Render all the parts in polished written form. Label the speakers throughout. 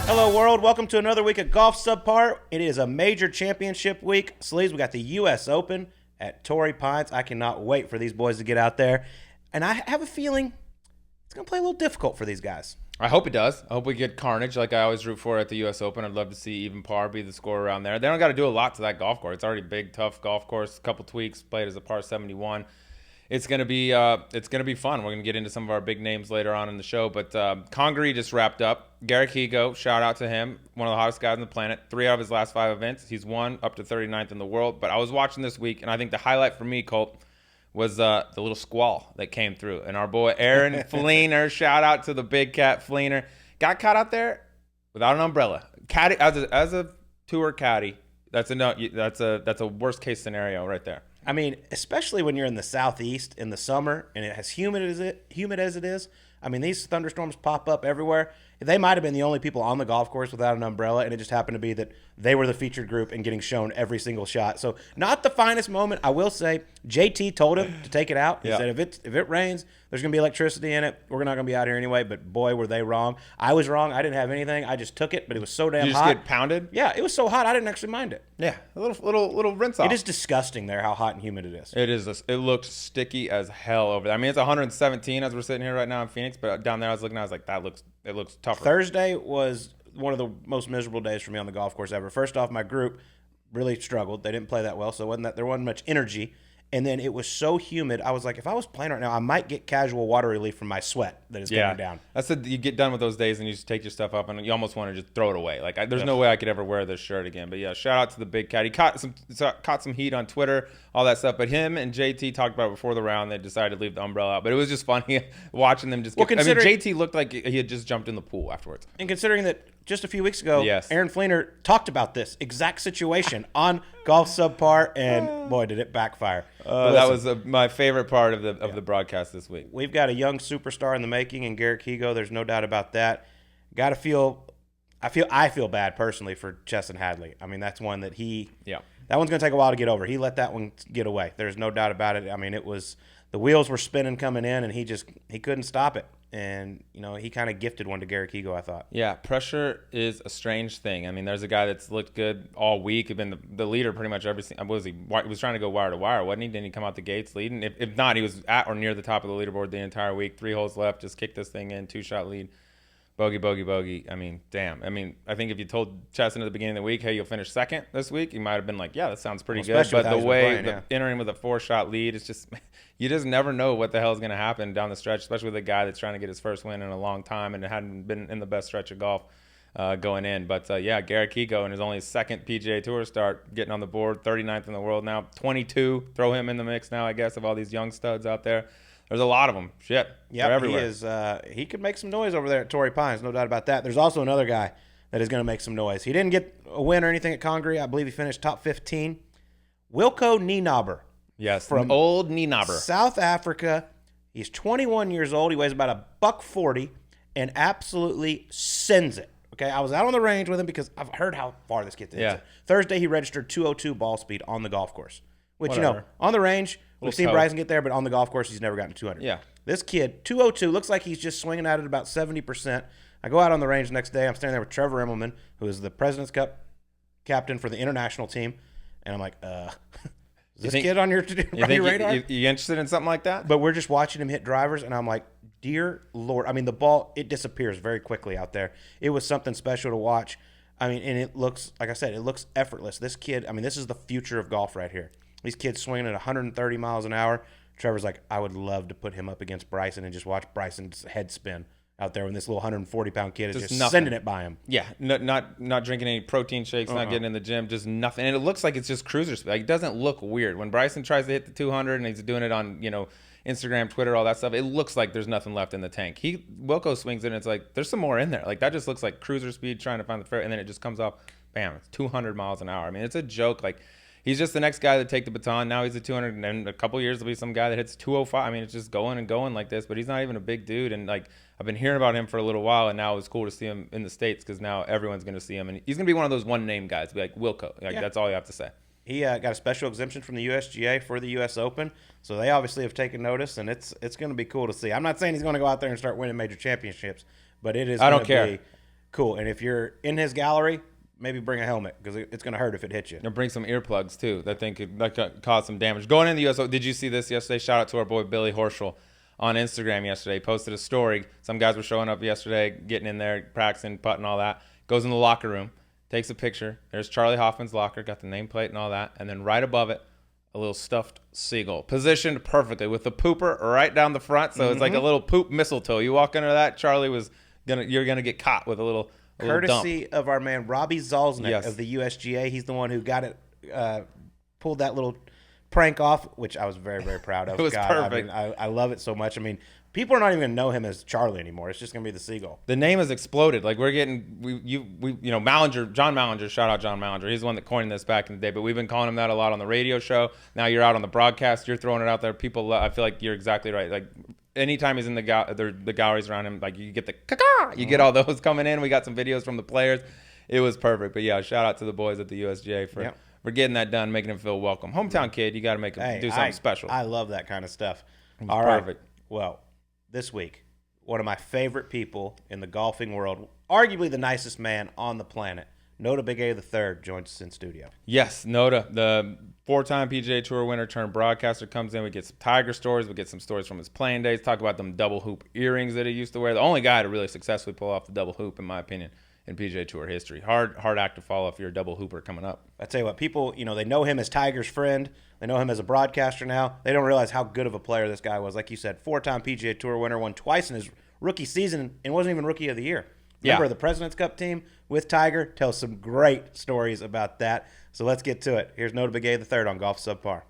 Speaker 1: Hello, world. Welcome to another week of Golf Subpar. It is a major championship week. Sleeves, we got the U.S. Open at Torrey Pines. I cannot wait for these boys to get out there. And I have a feeling it's going to play a little difficult for these guys.
Speaker 2: I hope it does. I hope we get carnage like I always root for at the U.S. Open. I'd love to see even par be the score around there. They don't got to do a lot to that golf course. It's already a big, tough golf course. A couple tweaks, played as a par 71. It's gonna be fun. We're gonna get into some of our big names later on in the show. But Congaree just wrapped up. Garrick Higgo, shout out to him, one of the hottest guys on the planet. 3 out of his last 5 events, he's won, up to 39th in the world. But I was watching this week, and I think the highlight for me, Colt, was the little squall that came through. And our boy Aaron Fleener, shout out to the big cat Fleener, got caught out there without an umbrella. Caddy as a tour caddy, that's a worst case scenario right there.
Speaker 1: I mean, especially when you're in the southeast in the summer and it as humid as it is. I mean, these thunderstorms pop up everywhere. They might have been the only people on the golf course without an umbrella, and it just happened to be that they were the featured group and getting shown every single shot. So not the finest moment. I will say JT told him to take it out. He said, if it rains, there's going to be electricity in it. We're not going to be out here anyway. But, boy, were they wrong. I was wrong. I didn't have anything. I just took it, but it was so damn hot.
Speaker 2: You just get pounded?
Speaker 1: Yeah, it was so hot I didn't actually mind it.
Speaker 2: Yeah, a little rinse off.
Speaker 1: It is disgusting there how hot and humid it is.
Speaker 2: It is. It looks sticky as hell over there. I mean, it's 117 as we're sitting here right now in Phoenix, but down there I was looking, I was like, it looks tougher.
Speaker 1: Thursday was one of the most miserable days for me on the golf course ever. First off, my group really struggled. They didn't play that well, so there wasn't much energy. And then it was so humid. I was like, if I was playing right now, I might get casual water relief from my sweat that is coming down.
Speaker 2: That's you get done with those days and you just take your stuff up and you almost want to just throw it away. Like there's no way I could ever wear this shirt again. But yeah, shout out to the big cat. He caught some heat on Twitter, all that stuff. But him and JT talked about it before the round. They decided to leave the umbrella out. But it was just funny watching them just. JT looked like he had just jumped in the pool afterwards.
Speaker 1: And considering that just a few weeks ago, Aaron Fleener talked about this exact situation on Golf Subpar, and boy, did it backfire.
Speaker 2: That was my favorite part of the broadcast this week.
Speaker 1: We've got a young superstar in the making in Garrick Higgo. There's no doubt about that. I feel bad personally for Chesson Hadley. I mean, that's one that that one's going to take a while to get over. He let that one get away. There's no doubt about it. I mean, the wheels were spinning coming in, and he couldn't stop it. And, he kind of gifted one to Garrick Higgo, I thought.
Speaker 2: Yeah, pressure is a strange thing. I mean, there's a guy that's looked good all week. He's been the leader pretty much every single. He was trying to go wire to wire, wasn't he? Didn't he come out the gates leading? If not, he was at or near the top of the leaderboard the entire week. 3 holes left, just kicked this thing in, 2-shot lead. Bogey, bogey, bogey. I mean, damn. I mean, I think if you told Chesson at the beginning of the week, hey, you'll finish second this week, he might have been like, yeah, that sounds pretty good. But the way entering with a 4-shot lead, it's just you just never know what the hell is going to happen down the stretch, especially with a guy that's trying to get his first win in a long time and hadn't been in the best stretch of golf going in. But, Garrick Higgo in his only second PGA Tour start, getting on the board, 39th in the world now, 22. Throw him in the mix now, I guess, of all these young studs out there. There's a lot of them. Shit.
Speaker 1: Yeah,
Speaker 2: they're everywhere.
Speaker 1: He is. He could make some noise over there at Torrey Pines, no doubt about that. There's also another guy that is going to make some noise. He didn't get a win or anything at Congaree. I believe he finished top 15. Wilco Nienaber.
Speaker 2: Yes, from old Nienaber.
Speaker 1: South Africa. He's 21 years old. He weighs about $140 and absolutely sends it. Okay, I was out on the range with him because I've heard how far this kid is. Thursday, he registered 202 ball speed on the golf course, which, on the range, we've seen Bryson get there, but on the golf course, he's never gotten to 200.
Speaker 2: Yeah.
Speaker 1: This kid, 202, looks like he's just swinging at it about 70%. I go out on the range the next day. I'm standing there with Trevor Immelman, who is the President's Cup captain for the international team. And I'm like, is this kid on your radar?
Speaker 2: You interested in something like that?
Speaker 1: But we're just watching him hit drivers, and I'm like, dear Lord. I mean, the ball, it disappears very quickly out there. It was something special to watch. I mean, and it looks, like I said, it looks effortless. This kid, I mean, this is the future of golf right here. These kids swinging at 130 miles an hour. Trevor's like, I would love to put him up against Bryson and just watch Bryson's head spin out there when this little 140-pound kid is just sending it by him.
Speaker 2: Yeah, not drinking any protein shakes, not getting in the gym, just nothing. And it looks like it's just cruiser speed. Like, it doesn't look weird. When Bryson tries to hit the 200 and he's doing it on, Instagram, Twitter, all that stuff, it looks like there's nothing left in the tank. Wilco swings it and it's like, there's some more in there. Like, that just looks like cruiser speed trying to find the fair, and then it just comes off, bam, it's 200 miles an hour. I mean, it's a joke. Like, he's just the next guy to take the baton. Now he's a 200, and in a couple years there'll be some guy that hits 205. I mean, it's just going and going like this, but he's not even a big dude. And, like, I've been hearing about him for a little while, and now it's cool to see him in the States because now everyone's going to see him. And he's going to be one of those one-name guys, be like Wilco. Like, that's all you have to say.
Speaker 1: He got a special exemption from the USGA for the U.S. Open, so they obviously have taken notice, and it's going to be cool to see. I'm not saying he's going to go out there and start winning major championships, but it is going to be Cool. And if you're in his gallery, maybe bring a helmet because it's going to hurt if it hits you.
Speaker 2: Or bring some earplugs, too. That thing could cause some damage. Going into the U.S. Did you see this yesterday? Shout out to our boy Billy Horschel on Instagram yesterday. He posted a story. Some guys were showing up yesterday, getting in there, practicing, putting, all that. Goes in the locker room, takes a picture. There's Charlie Hoffman's locker, got the nameplate and all that. And then right above it, a little stuffed seagull, positioned perfectly with the pooper right down the front. So it's like a little poop mistletoe. You walk into that, Charlie you're gonna get caught with a little
Speaker 1: courtesy
Speaker 2: dump.
Speaker 1: of our man Robbie Zalznick
Speaker 2: Yes.
Speaker 1: of the USGA. He's the one who got it, pulled that little prank off, which I was very, very proud of.
Speaker 2: It was perfect.
Speaker 1: I love it so much. I mean, people are not even going to know him as Charlie anymore. It's just going to be the seagull.
Speaker 2: The name has exploded. Like we're getting, Mallinger, John Mallinger, shout out John Mallinger. He's the one that coined this back in the day, but we've been calling him that a lot on the radio show. Now you're out on the broadcast. You're throwing it out there. People, I feel like you're exactly right. Like anytime he's in the galleries around him, like you get the caca, you get all those coming in. We got some videos from the players. It was perfect. But yeah, shout out to the boys at the USGA for getting that done, making him feel welcome. Hometown kid, you got to make him do something special.
Speaker 1: I love that kind of stuff.
Speaker 2: All right. Perfect.
Speaker 1: Well, this week, one of my favorite people in the golfing world, arguably the nicest man on the planet, Notah Begay III, joins us in studio.
Speaker 2: Yes, Notah, the 4-time PGA Tour winner turned broadcaster, comes in. We get some Tiger stories. We get some stories from his playing days. Talk about them double hoop earrings that he used to wear. The only guy to really successfully pull off the double hoop, in my opinion, in PGA Tour history. Hard act to follow if you're a double hooper coming up.
Speaker 1: I tell you what, people, they know him as Tiger's friend. They know him as a broadcaster now. They don't realize how good of a player this guy was. Like you said, 4-time PGA Tour winner, won twice in his rookie season, and wasn't even Rookie of the Year. Member of the President's Cup team with Tiger. Tells some great stories about that. So let's get to it. Here's Notah Begay III on Golf Subpar.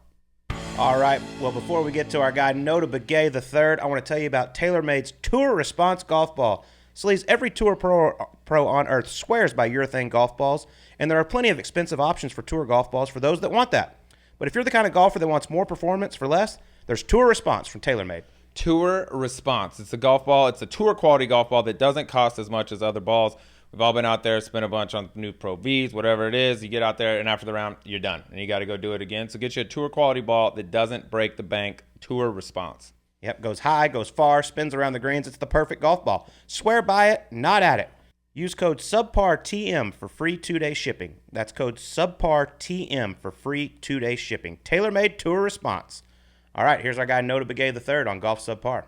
Speaker 1: All right. Well, before we get to our guy, Notah Begay III, I want to tell you about Taylormade's Tour Response Golf Ball. Sleeves, every tour pro on earth swears by urethane golf balls, and there are plenty of expensive options for tour golf balls for those that want that. But if you're the kind of golfer that wants more performance for less, there's Tour Response from Taylormade.
Speaker 2: Tour Response. It's a golf ball. It's a tour quality golf ball that doesn't cost as much as other balls. We've all been out there, spent a bunch on new Pro Vs, whatever it is. You get out there, and after the round, you're done, and you got to go do it again. So get you a tour quality ball that doesn't break the bank. Tour Response.
Speaker 1: Yep, goes high, goes far, spins around the greens. It's the perfect golf ball. Swear by it, not at it. Use code SUBPARTM for free 2-day shipping. That's code SUBPARTM for free 2-day shipping. Taylormade Tour Response. All right, here's our guy Notah Begay III on Golf Subpar.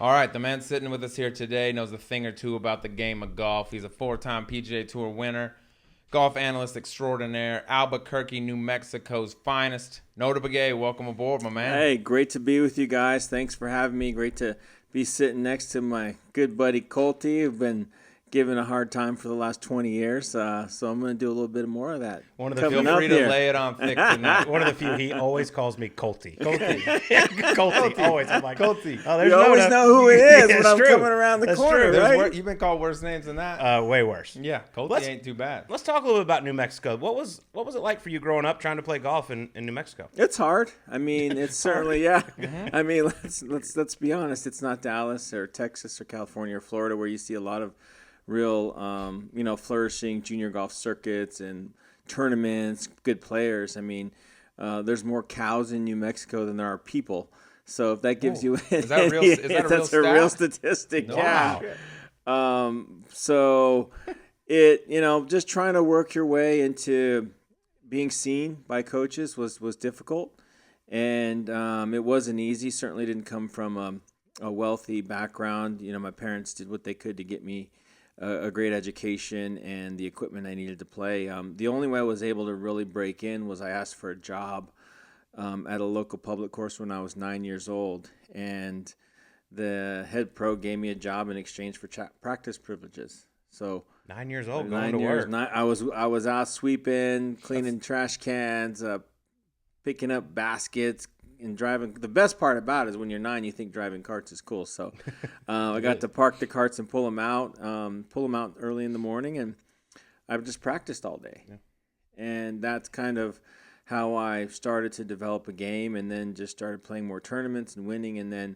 Speaker 2: All right, the man sitting with us here today knows a thing or two about the game of golf. He's a 4-time PGA Tour winner, golf analyst extraordinaire, Albuquerque, New Mexico's finest. Notah Begay, welcome aboard, my man.
Speaker 3: Hey, great to be with you guys. Thanks for having me. Great to be sitting next to my good buddy Colty, who've been given a hard time for the last 20 years. So I'm going to do a little bit more of that.
Speaker 1: One of the
Speaker 2: Feel free to lay it on thick tonight.
Speaker 1: One of the few. He always calls me Colty. Colty. Always. I'm like,
Speaker 2: Colty.
Speaker 1: Oh, there's
Speaker 3: You always
Speaker 1: Notah.
Speaker 3: know who it is when I'm
Speaker 1: true.
Speaker 3: coming around the
Speaker 1: That's
Speaker 3: corner,
Speaker 1: true.
Speaker 3: right?
Speaker 2: You've been called worse names than that.
Speaker 1: Way worse.
Speaker 2: Yeah, Colty ain't too bad.
Speaker 1: Let's talk a little bit about New Mexico. What was it like for you growing up trying to play golf in New Mexico?
Speaker 3: It's hard. I mean, it's certainly, yeah. I mean, let's be honest. It's not Dallas or Texas or California or Florida where you see a lot of real, flourishing junior golf circuits and tournaments, good players. I mean, there's more cows in New Mexico than there are people. So if that gives you,
Speaker 2: is that real? Is that a real
Speaker 3: that's
Speaker 2: stat?
Speaker 3: a real statistic.
Speaker 2: Wow.
Speaker 3: Yeah. So just trying to work your way into being seen by coaches was difficult, and it wasn't easy. Certainly didn't come from a wealthy background. My parents did what they could to get me a great education and the equipment I needed to play. The only way I was able to really break in was I asked for a job at a local public course when I was 9 years old, and the head pro gave me a job in exchange for practice privileges. So
Speaker 1: 9 years old, going
Speaker 3: 9
Speaker 1: to
Speaker 3: years,
Speaker 1: work.
Speaker 3: I was out sweeping, cleaning trash cans, picking up baskets, and driving. The best part about it is when you're 9, you think driving carts is cool. So I got to park the carts and pull them out early in the morning, and I've just practiced all day. Yeah. And that's kind of how I started to develop a game, and then just started playing more tournaments and winning. And then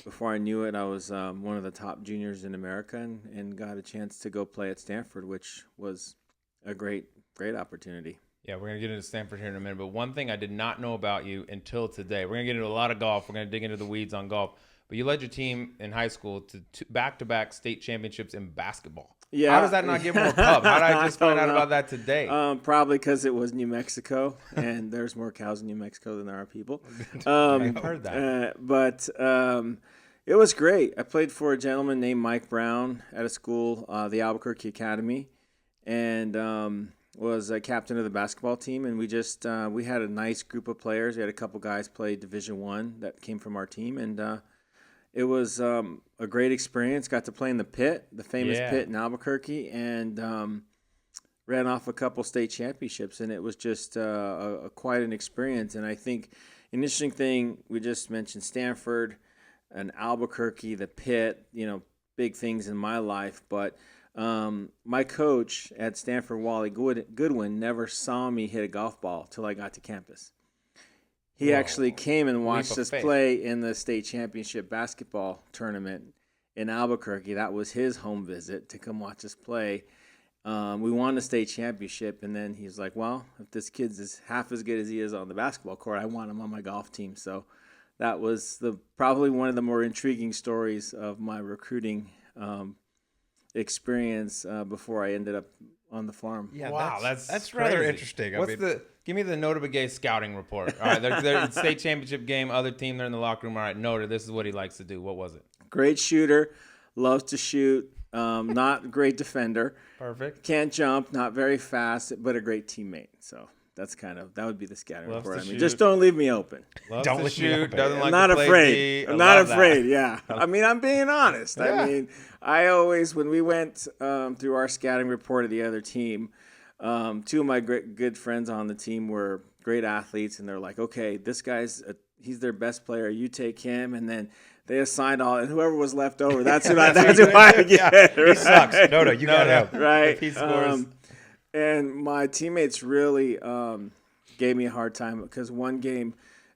Speaker 3: before I knew it, I was one of the top juniors in America, and got a chance to go play at Stanford, which was a great opportunity.
Speaker 2: Yeah, we're going to get into Stanford here in a minute. But one thing I did not know about you until today, we're going to get into a lot of golf. We're going to dig into the weeds on golf. But you led your team in high school to back-to-back state championships in basketball.
Speaker 3: Yeah.
Speaker 2: How does that not get more pub? How did I just find out about that today?
Speaker 3: Probably because it was New Mexico, and there's more cows in New Mexico than there are people.
Speaker 2: I've heard that.
Speaker 3: But it was great. I played for a gentleman named Mike Brown at a school, the Albuquerque Academy, and was a captain of the basketball team. And we just we had a nice group of players. We had a couple guys play Division I that came from our team, and it was a great experience. Got to play in the pit, the famous pit in Albuquerque, and ran off a couple state championships. And it was just quite an experience. And I think an interesting thing, we just mentioned Stanford and Albuquerque, the pit, big things in my life. But my coach at Stanford, Wally Goodwin, never saw me hit a golf ball till I got to campus. He actually came and watched us play in the state championship basketball tournament in Albuquerque. That was his home visit to come watch us play. We won the state championship, and then he was like, well, if this kid's half as good as he is on the basketball court, I want him on my golf team. So that was probably one of the more intriguing stories of my recruiting experience before I ended up on the farm.
Speaker 1: Yeah,
Speaker 2: wow,
Speaker 1: that's rather interesting.
Speaker 2: Give me the Notah Begay scouting report. All right, they're state championship game, other team, they're in the locker room. All right, Notah, this is what he likes to do. What was it?
Speaker 3: Great shooter, loves to shoot, not a great defender.
Speaker 2: Perfect.
Speaker 3: Can't jump, not very fast, but a great teammate. So that would be the scouting report. Just don't leave me open.
Speaker 2: Don't shoot. Doesn't like
Speaker 3: I'm not
Speaker 2: to play
Speaker 3: afraid.
Speaker 2: D.
Speaker 3: I'm not afraid. Yeah. I mean, I'm being honest. Yeah. I always, when we went through our scouting report of the other team, two of my good friends on the team were great athletes, and they're like, okay, this guy's he's their best player. You take him, and then they assigned and whoever was left over, that's who I get.
Speaker 1: Yeah, right? He sucks. Notah, you got him.
Speaker 3: Right.
Speaker 2: If he scores.
Speaker 3: And my teammates really gave me a hard time because one game,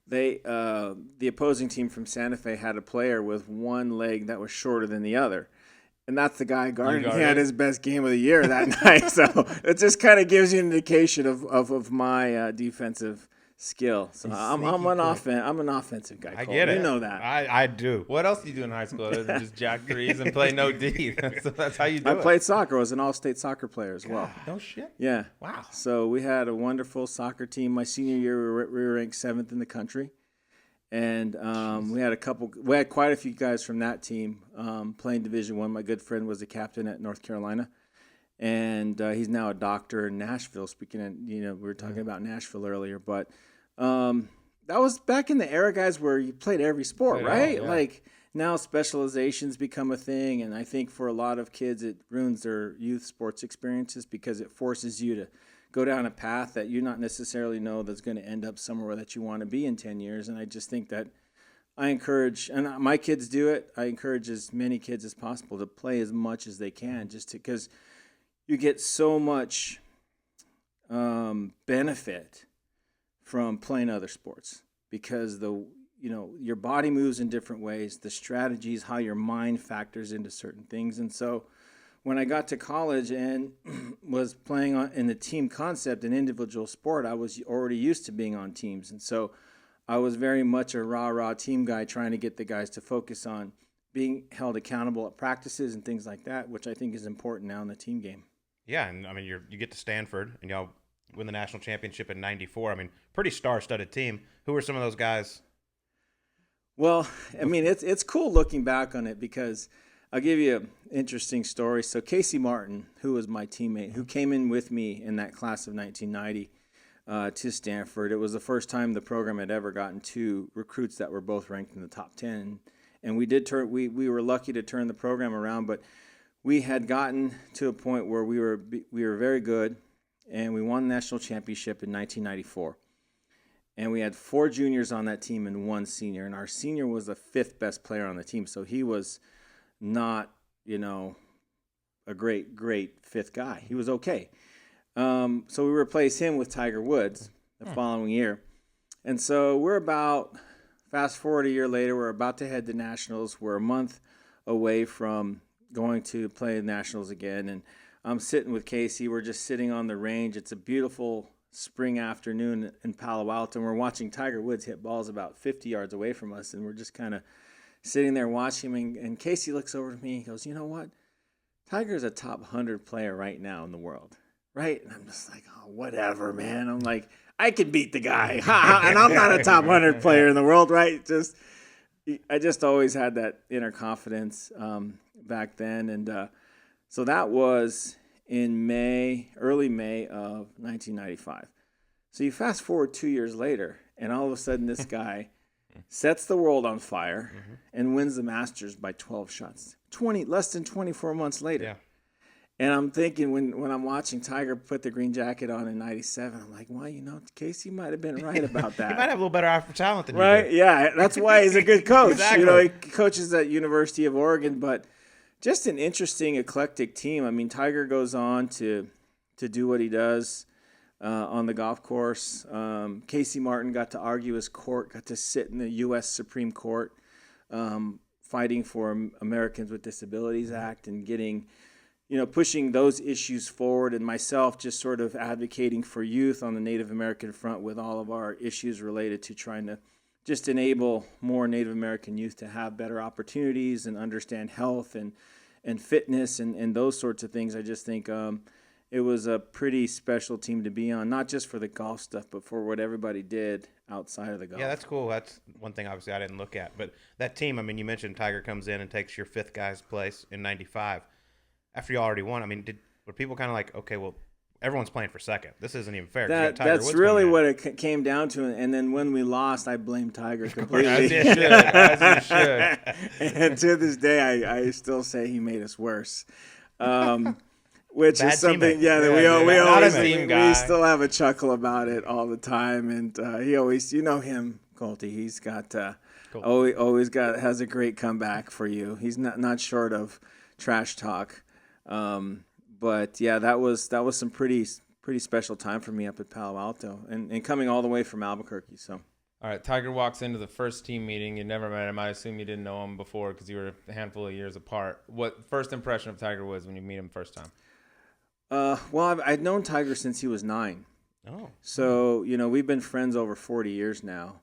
Speaker 3: the opposing team from Santa Fe had a player with one leg that was shorter than the other. And that's the guy guarding. He had his best game of the year that night. So it just kind of gives you an indication of my defensive skill. So I'm an offensive guy.
Speaker 1: I get it.
Speaker 3: You know that.
Speaker 1: I do.
Speaker 2: What else do you do in high school other than just jack threes and play no D? So that's how you do it.
Speaker 3: I played soccer. I was an all-state soccer player as well.
Speaker 2: No shit.
Speaker 3: Yeah.
Speaker 2: Wow.
Speaker 3: So we had a wonderful soccer team. My senior year, we were ranked 7th in the country. And we had quite a few guys from that team playing Division I. My good friend was a captain at North Carolina, and he's now a doctor in Nashville. Speaking of, we were talking about Nashville earlier, but that was back in the era, guys, where you played every sport, right? Yeah. Like now specializations become a thing, and I think for a lot of kids it ruins their youth sports experiences because it forces you to go down a path that you not necessarily know that's going to end up somewhere that you want to be in 10 years. And I just think that I encourage, and my kids do it, I encourage as many kids as possible to play as much as they can because you get so much benefit from playing other sports because your body moves in different ways, the strategies, how your mind factors into certain things. And so when I got to college and was playing in the team concept, an individual sport, I was already used to being on teams. And so I was very much a rah-rah team guy trying to get the guys to focus on being held accountable at practices and things like that, which I think is important now in the team game.
Speaker 1: Yeah, and I mean, you get to Stanford and y'all win the national championship in '94. I mean, pretty star-studded team. Who were some of those guys?
Speaker 3: Well, I mean, it's cool looking back on it because I'll give you an interesting story. So Casey Martin, who was my teammate, who came in with me in that class of 1990 to Stanford, it was the first time the program had ever gotten two recruits that were both ranked in the top 10. And we were lucky to turn the program around, but we had gotten to a point where we were very good, and we won the national championship in 1994. And we had 4 juniors on that team and 1 senior, and our senior was the 5th best player on the team, so he was not, a great 5th guy. He was okay. So we replaced him with Tiger Woods the following year. And so fast forward a year later, we're about to head to Nationals. We're a month away from going to play Nationals again. And I'm sitting with Casey. We're just sitting on the range. It's a beautiful spring afternoon in Palo Alto, and we're watching Tiger Woods hit balls about 50 yards away from us, and we're just kind of sitting there watching him. And Casey looks over to me. He goes, "You know what? Tiger's a top 100 player right now in the world, right?" And I'm just like, "Oh, whatever, man." I'm like, I can beat the guy, and I'm not a top 100 player in the world, right? I just always had that inner confidence back then, and so that was in early May of 1995. So you fast forward 2 years later, and all of a sudden this guy sets the world on fire and wins the Masters by 12 shots. Less than 24 months later.
Speaker 1: Yeah.
Speaker 3: And I'm thinking when I'm watching Tiger put the green jacket on in 97, I'm like, well, Casey might have been right about that.
Speaker 1: He might have a little better eye for talent than you
Speaker 3: right?
Speaker 1: do.
Speaker 3: Yeah, that's why he's a good coach.
Speaker 1: Exactly.
Speaker 3: He coaches at University of Oregon, but just an interesting, eclectic team. I mean, Tiger goes on to do what he does on the golf course. Casey Martin got to argue his court, got to sit in the U.S. Supreme Court fighting for Americans with Disabilities Act and getting, pushing those issues forward, and myself just sort of advocating for youth on the Native American front with all of our issues related to trying to just enable more Native American youth to have better opportunities and understand health and fitness and those sorts of things. I just think it was a pretty special team to be on, not just for the golf stuff, but for what everybody did outside of the golf.
Speaker 1: Yeah, that's cool. That's one thing obviously I didn't look at. But that team, I mean, you mentioned Tiger comes in and takes your fifth guy's place in 95. After you already won, I mean, were people kind of like, okay, well, everyone's playing for second. This isn't even fair.
Speaker 3: That's
Speaker 1: Woods
Speaker 3: really what it came down to. And then when we lost, I blamed Tiger completely.
Speaker 2: As you should. As you should.
Speaker 3: And to this day, I still say he made us worse. Which
Speaker 1: Bad
Speaker 3: is something,
Speaker 1: teammate.
Speaker 3: we still have a chuckle about it all the time. And he always, him, Colty, he's got has a great comeback for you. He's not short of trash talk. But yeah, that was some pretty special time for me up at Palo Alto and coming all the way from Albuquerque. So.
Speaker 2: All right, Tiger walks into the first team meeting. You never met him. I assume you didn't know him before because you were a handful of years apart. What first impression of Tiger was when you meet him first time?
Speaker 3: Well, I'd known Tiger since he was 9.
Speaker 1: Oh.
Speaker 3: So, we've been friends over 40 years now.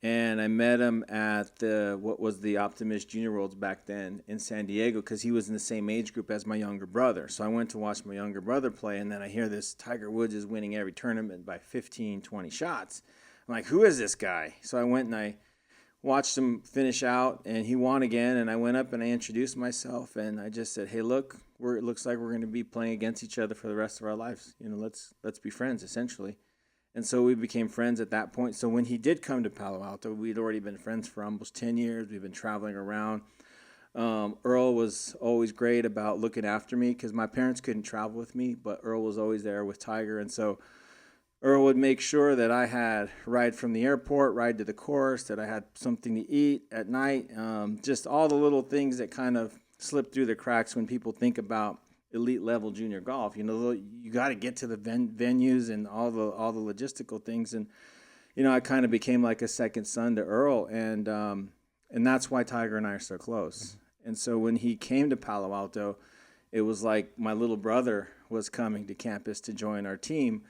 Speaker 3: And I met him at what was the Optimist Junior Worlds back then in San Diego because he was in the same age group as my younger brother. So I went to watch my younger brother play, and then I hear this Tiger Woods is winning every tournament by 15, 20 shots. I'm like, who is this guy? So I went and I watched him finish out, and he won again. And I went up and I introduced myself, and I just said, hey, look, it looks like we're going to be playing against each other for the rest of our lives. Let's be friends, essentially. And so we became friends at that point. So when he did come to Palo Alto, we'd already been friends for almost 10 years. We've been traveling around. Earl was always great about looking after me because my parents couldn't travel with me, but Earl was always there with Tiger. And so Earl would make sure that I had ride from the airport, ride to the course, that I had something to eat at night. Just all the little things that kind of slip through the cracks when people think about elite level junior golf. You got to get to the venues and all the logistical things. And, I kind of became like a second son to Earl. And that's why Tiger and I are so close. And so when he came to Palo Alto, it was like my little brother was coming to campus to join our team.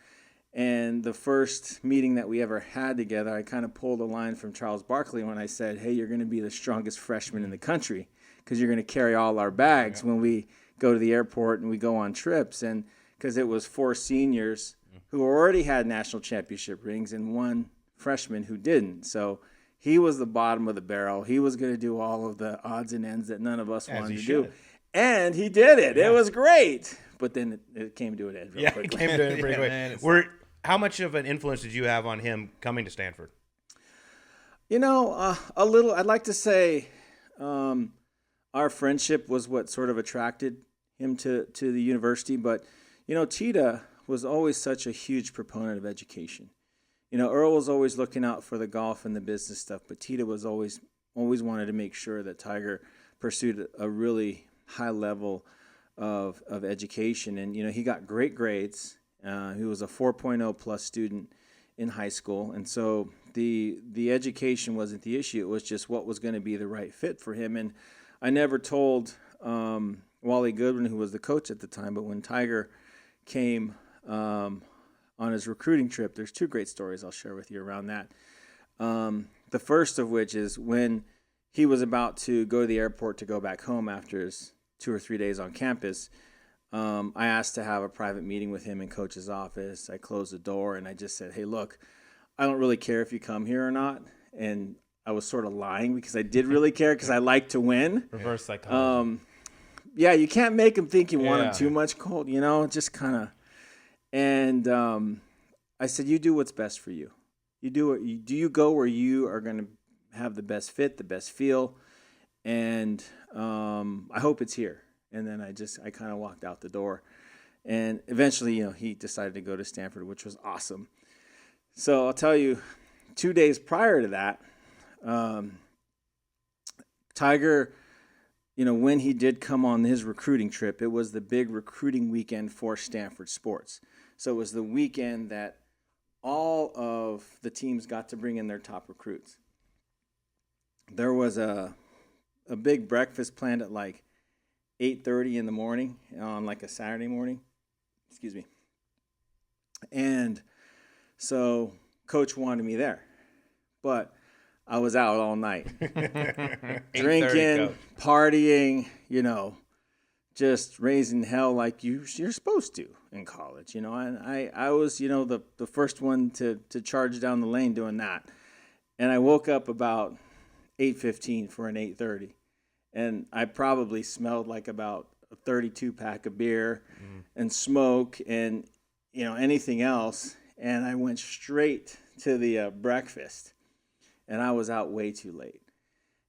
Speaker 3: And the first meeting that we ever had together, I kind of pulled a line from Charles Barkley when I said, hey, you're going to be the strongest freshman in the country because you're going to carry all our bags when we go to the airport and we go on trips. And because it was 4 seniors who already had national championship rings and 1 freshman who didn't. So he was the bottom of the barrel. He was going to do all of the odds and ends that none of us wanted to do. And he did it. Yeah. It was great. But then it came to an end real quickly.
Speaker 1: It came to an end pretty quick. How much of an influence did you have on him coming to Stanford?
Speaker 3: A little. I'd like to say our friendship was what sort of attracted him to the university. But, Tita was always such a huge proponent of education. Earl was always looking out for the golf and the business stuff, but Tita was always wanted to make sure that Tiger pursued a really high level of education. And, he got great grades. He was a 4.0 plus student in high school. And so the education wasn't the issue. It was just what was going to be the right fit for him. And I never told Wally Goodwin, who was the coach at the time, but when Tiger came on his recruiting trip. There's 2 great stories I'll share with you around that. The first of which is when he was about to go to the airport to go back home after his 2 or 3 days on campus. I asked to have a private meeting with him in Coach's office. I closed the door and I just said, hey, look, I don't really care if you come here or not. And I was sort of lying because I did really care because I like to win.
Speaker 2: Reverse psychology.
Speaker 3: Yeah, you can't make him think you want him too much, Colt, just kind of. And I said, you do what's best for you. You go where you are going to have the best fit, the best feel. And I hope it's here. And then I kind of walked out the door. And eventually, he decided to go to Stanford, which was awesome. So I'll tell you, 2 days prior to that, Tiger, when he did come on his recruiting trip, it was the big recruiting weekend for Stanford sports. So it was the weekend that all of the teams got to bring in their top recruits. There was a big breakfast planned at like 8:30 in the morning on like a Saturday morning. Excuse me. And so Coach wanted me there, but I was out all night drinking, partying, just raising hell like you're supposed to in college, And I was, the first one to charge down the lane doing that. And I woke up about 8:15 for an 8:30. And I probably smelled like about a 32 pack of beer and smoke and, anything else. And I went straight to the breakfast. And I was out way too late.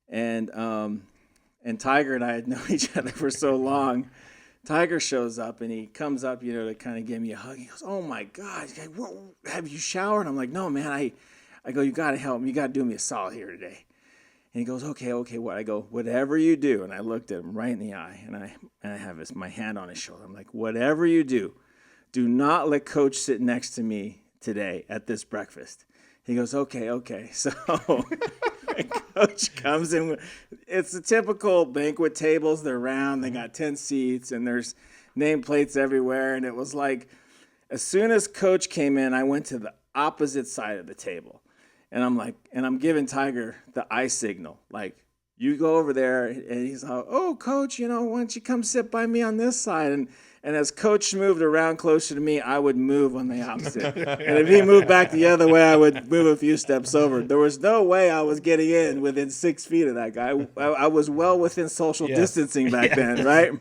Speaker 3: And Tiger and I had known each other for so long. Tiger shows up and he comes up, to kind of give me a hug. He goes, "Oh my God, have you showered?" I'm like, "No, man, I go, you got to help me. You got to do me a solid here today." And he goes, okay, what? I go, whatever you do. And I looked at him right in the eye and I have my hand on his shoulder. I'm like, whatever you do not let Coach sit next to me today at this breakfast. He goes, okay. So Coach comes in. It's the typical banquet tables. They're round. They got 10 seats and there's nameplates everywhere. And it was like, as soon as Coach came in, I went to the opposite side of the table. And I'm giving Tiger the eye signal, like, you go over there. And he's like, "Oh, Coach, why don't you come sit by me on this side?" And as Coach moved around closer to me, I would move on the opposite. And if he moved back the other way, I would move a few steps over. There was no way I was getting in within 6 feet of that guy. I was well within social distancing back then, right?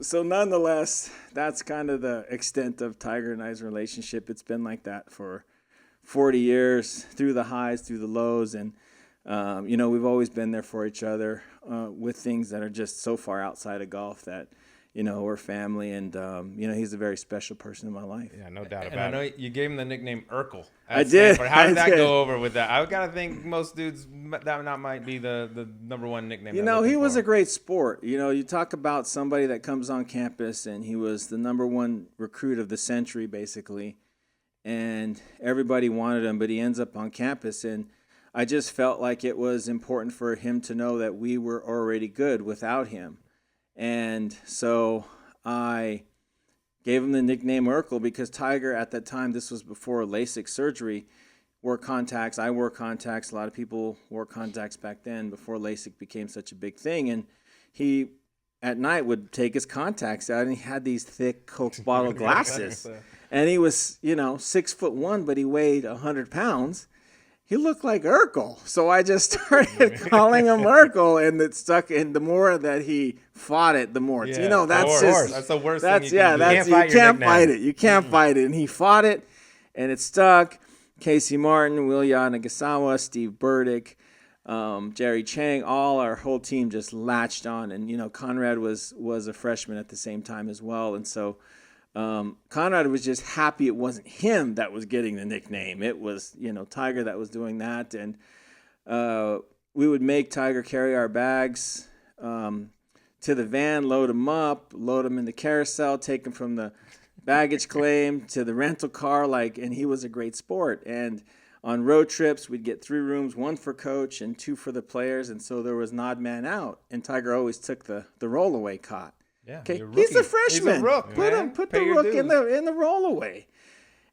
Speaker 3: So nonetheless, that's kind of the extent of Tiger and I's relationship. It's been like that for 40 years, through the highs, through the lows, and we've always been there for each other with things that are just so far outside of golf that we're family, and he's a very special person in my life.
Speaker 1: Yeah, no doubt about it.
Speaker 2: And I know you gave him the nickname Urkel.
Speaker 3: I did.
Speaker 2: Stanford. How did that go over with that? I gotta think most dudes that might be the number one nickname.
Speaker 3: He was a great sport. You talk about somebody that comes on campus, and he was the number one recruit of the century, basically. And everybody wanted him, but he ends up on campus. And I just felt like it was important for him to know that we were already good without him. And so I gave him the nickname Urkel because Tiger, at that time, this was before LASIK surgery, wore contacts. I wore contacts. A lot of people wore contacts back then before LASIK became such a big thing. And he, at night, would take his contacts out, and he had these thick Coke bottle glasses. And he was, 6'1", but he weighed 100 pounds. He looked like Urkel. So I just started calling him Urkel, and it stuck. And the more that he fought it, the more.
Speaker 2: That's the worst thing you can do.
Speaker 3: You can't fight it. You can't fight it. And he fought it, and it stuck. Casey Martin, Wilya Nagasawa, Steve Burdick, Jerry Chang, our whole team just latched on. And, Conrad was a freshman at the same time as well. And so Conrad was just happy it wasn't him that was getting the nickname. It was, Tiger that was doing that. And we would make Tiger carry our bags to the van, load them up, load them in the carousel, take them from the baggage claim to the rental car. And he was a great sport. And on road trips, we'd get 3 rooms, 1 for coach and 2 for the players. And so there was an odd man out. And Tiger always took the rollaway cot.
Speaker 2: Yeah,
Speaker 3: Okay,
Speaker 2: you're a
Speaker 3: he's a
Speaker 2: rookie.
Speaker 3: freshman.
Speaker 2: He's a rook, man.
Speaker 3: Put
Speaker 2: Pay
Speaker 3: the
Speaker 2: your
Speaker 3: rook in the roll away.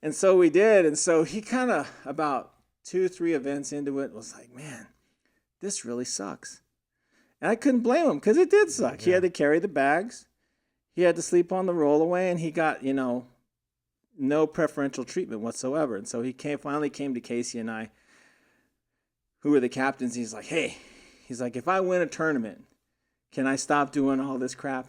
Speaker 3: And so we did. And so he kind of about 2-3 events into it was like, man, this really sucks. And I couldn't blame him because it did suck. He had to carry the bags. He had to sleep on the rollaway, and he got, no preferential treatment whatsoever. And so he finally came to Casey and I, who were the captains. He's like, hey, if I win a tournament, can I stop doing all this crap?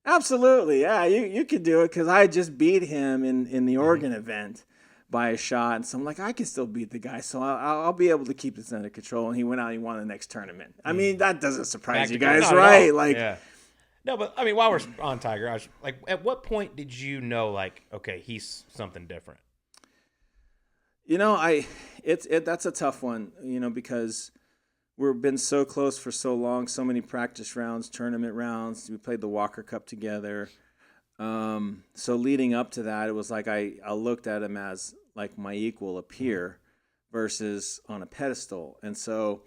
Speaker 3: Absolutely, yeah, you could do it because I just beat him in the Oregon event by a shot. And so I'm like, I can still beat the guy, so I'll be able to keep this under control. And he went out and he won the next tournament. I mean, that doesn't surprise you guys, right? Like,
Speaker 2: yeah.
Speaker 1: No, but I mean, while we're on Tiger, I was like, at what point did you know, like, okay, he's something different?
Speaker 3: That's a tough one, because we've been so close for so long, so many practice rounds, tournament rounds. We played the Walker Cup together. So leading up to that, it was like I looked at him as like my equal, a peer, versus on a pedestal. And so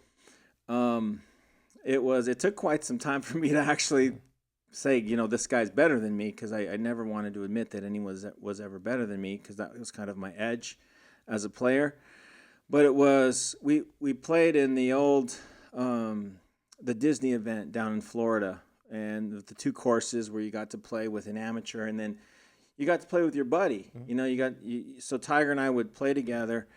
Speaker 3: it took quite some time for me to actually say, this guy's better than me, because I never wanted to admit that anyone was ever better than me, because that was kind of my edge as a player. But it was, we played in the old, the Disney event down in Florida, and the 2 courses where you got to play with an amateur, and then you got to play with your buddy. So Tiger and I would play together,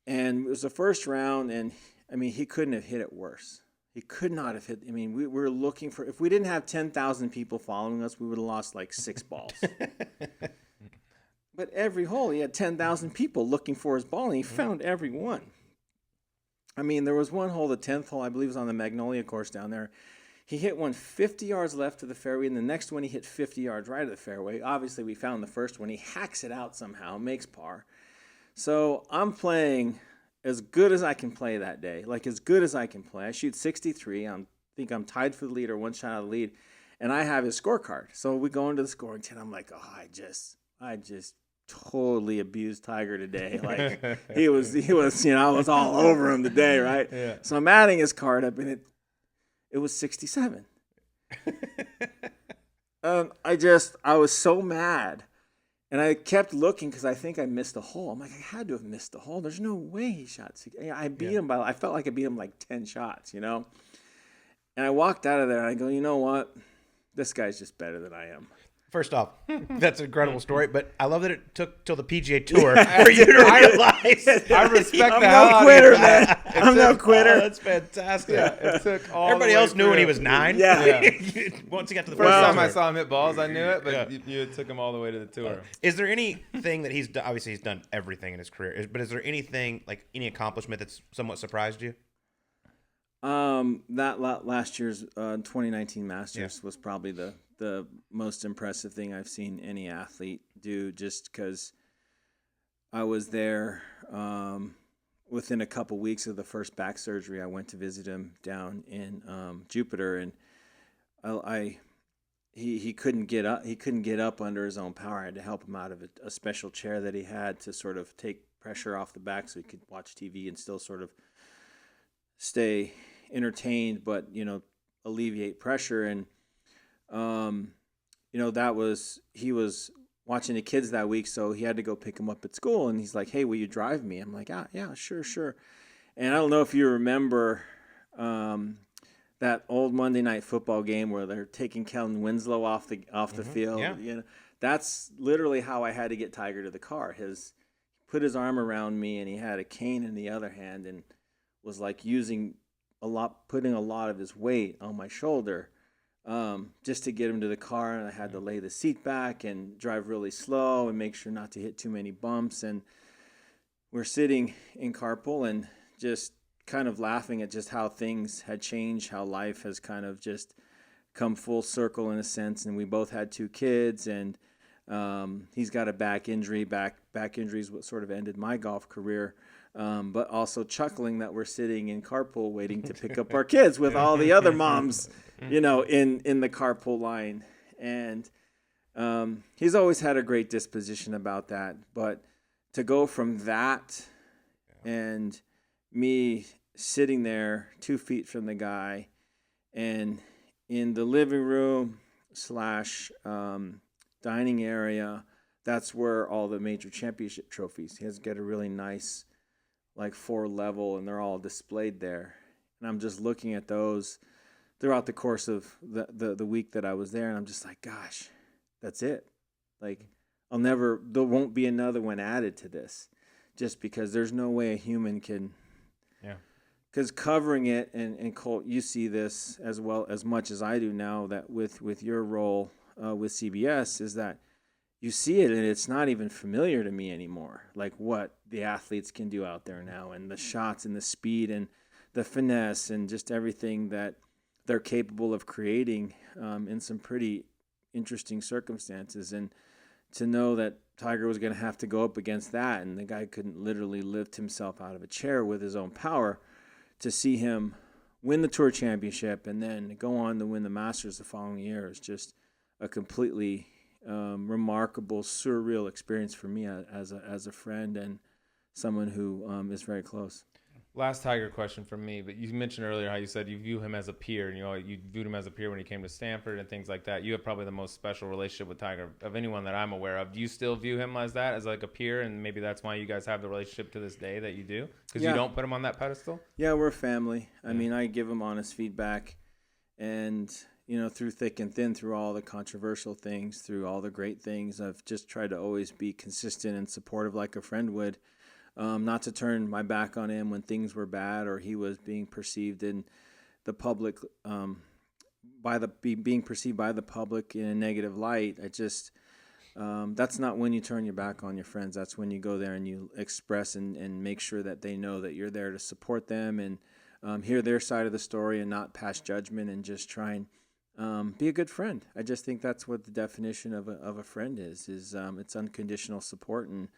Speaker 3: and it was the first round, and I mean, he couldn't have hit it worse. He could not have hit. I mean, we were looking for, if we didn't have 10,000 people following us, we would have lost like 6 balls. But every hole, he had 10,000 people looking for his ball, and he found every one. I mean, there was one hole, the 10th hole, I believe, was on the Magnolia course down there. He hit one 50 yards left of the fairway, and the next one he hit 50 yards right of the fairway. Obviously, we found the first one. He hacks it out somehow, makes par. So I'm playing as good as I can play that day, like as good as I can play. I shoot 63. I think I'm tied for the lead or 1 shot out of the lead, and I have his scorecard. So we go into the scoring tent. I'm like, oh, I just totally abused Tiger today. Like he was, I was all over him today, right?
Speaker 2: Yeah.
Speaker 3: So I'm adding his card up, and it was 67. I was so mad, and I kept looking because I think I missed a hole. I'm like, I had to have missed the hole. There's no way he shot 60. I beat him I felt like I beat him like 10 shots, And I walked out of there, and I go, you know what? This guy's just better than I am.
Speaker 1: First off, that's an incredible story, but I love that it took till the PGA Tour for you to realize.
Speaker 2: I respect
Speaker 3: I'm
Speaker 2: the hell
Speaker 3: no
Speaker 2: out
Speaker 3: quitter,
Speaker 2: of you.
Speaker 3: man. I'm no quitter.
Speaker 1: Oh, that's fantastic.
Speaker 2: Yeah, it took all
Speaker 1: Everybody
Speaker 2: the way
Speaker 1: else knew when
Speaker 2: through.
Speaker 1: he was 9.
Speaker 3: Yeah.
Speaker 1: Once he got to the
Speaker 2: First
Speaker 1: first
Speaker 2: time I saw him hit balls, I knew it, but
Speaker 1: Yeah.
Speaker 2: you took him all the way to the tour.
Speaker 1: Is there anything that he's done? Obviously, he's done everything in his career. But is there anything, like any accomplishment that's somewhat surprised you?
Speaker 3: That last year's 2019 Masters was probably the most impressive thing I've seen any athlete do, just because I was there within a couple weeks of the first back surgery. I went to visit him down in Jupiter, and he couldn't get up. He couldn't get up under his own power. I had to help him out of a special chair that he had to sort of take pressure off the back so he could watch TV and still sort of stay entertained, but alleviate pressure. And he was watching the kids that week, so he had to go pick him up at school, and he's like, hey, will you drive me? I'm like, yeah, sure. And I don't know if you remember that old Monday Night Football game where they're taking Kellen Winslow off the field.
Speaker 1: Yeah.
Speaker 3: That's literally how I had to get Tiger to the car. He put his arm around me, and he had a cane in the other hand, and was like putting a lot of his weight on my shoulder, just to get him to the car. And I had to lay the seat back and drive really slow and make sure not to hit too many bumps. And we're sitting in carpool and just kind of laughing at just how things had changed, how life has kind of just come full circle in a sense. And we both had 2 kids, and he's got a back injury. Back injury is what sort of ended my golf career. But also chuckling that we're sitting in carpool waiting to pick up our kids with all the other moms, in the carpool line. And he's always had a great disposition about that. But to go from that and me sitting there 2 feet from the guy, and in the living room, / dining area. That's where all the major championship trophies. He has got a really nice, like 4-level, and they're all displayed there. And I'm just looking at those throughout the course of the week that I was there, and I'm just like, gosh, that's it. Like, there won't be another one added to this, just because there's no way a human can.
Speaker 2: Yeah.
Speaker 3: Because covering it, and Colt, you see this as well as much as I do now, that with your role with CBS, is that you see it and it's not even familiar to me anymore, like what the athletes can do out there now, and the shots and the speed and the finesse and just everything that they're capable of creating in some pretty interesting circumstances. And to know that Tiger was going to have to go up against that, and the guy couldn't literally lift himself out of a chair with his own power, to see him win the Tour Championship and then go on to win the Masters the following year is just a completely remarkable, surreal experience for me as a friend and someone who is very close.
Speaker 2: Last Tiger question from me, but you mentioned earlier how you said you view him as a peer, and you viewed him as a peer when he came to Stanford and things like that. You have probably the most special relationship with Tiger of anyone that I'm aware of. Do you still view him as that, as like a peer, and maybe that's why you guys have the relationship to this day that you do? Because you don't put him on that pedestal?
Speaker 3: Yeah, we're family. I mean, I give him honest feedback, and through thick and thin, through all the controversial things, through all the great things, I've just tried to always be consistent and supportive like a friend would. Not to turn my back on him when things were bad or he was being perceived in the public, being perceived by the public in a negative light. That's not when you turn your back on your friends. That's when you go there and you express and make sure that they know that you're there to support them and hear their side of the story and not pass judgment, and just try and be a good friend. I just think that's what the definition of a friend is it's unconditional support, and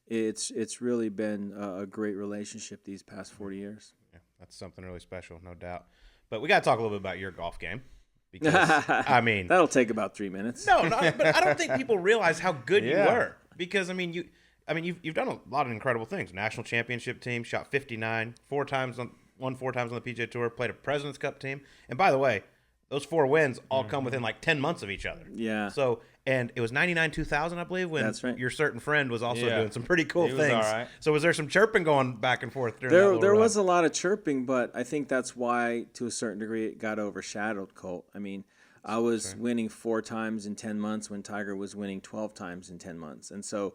Speaker 3: it's really been a great relationship these past 40 years.
Speaker 1: Yeah, that's something really special, no doubt. But we got to talk a little bit about your golf game, because I mean,
Speaker 3: that'll take about 3 minutes.
Speaker 1: No, but I don't think people realize how good you were, because you've done a lot of incredible things. National championship team, shot 59, won 4 times on the PGA Tour, played a President's Cup team, and by the way, those 4 wins all come within like 10 months of each other.
Speaker 3: Yeah.
Speaker 1: So, and it was 99 2000, I believe, when
Speaker 3: That's right.
Speaker 1: your certain friend was also doing some pretty cool things.
Speaker 2: All right.
Speaker 1: So was there some chirping going back and forth during that little
Speaker 3: There
Speaker 1: run?
Speaker 3: was a lot of chirping, but I think that's why, to a certain degree, it got overshadowed, Colt. I mean, I was winning 4 times in 10 months when Tiger was winning 12 times in 10 months. And so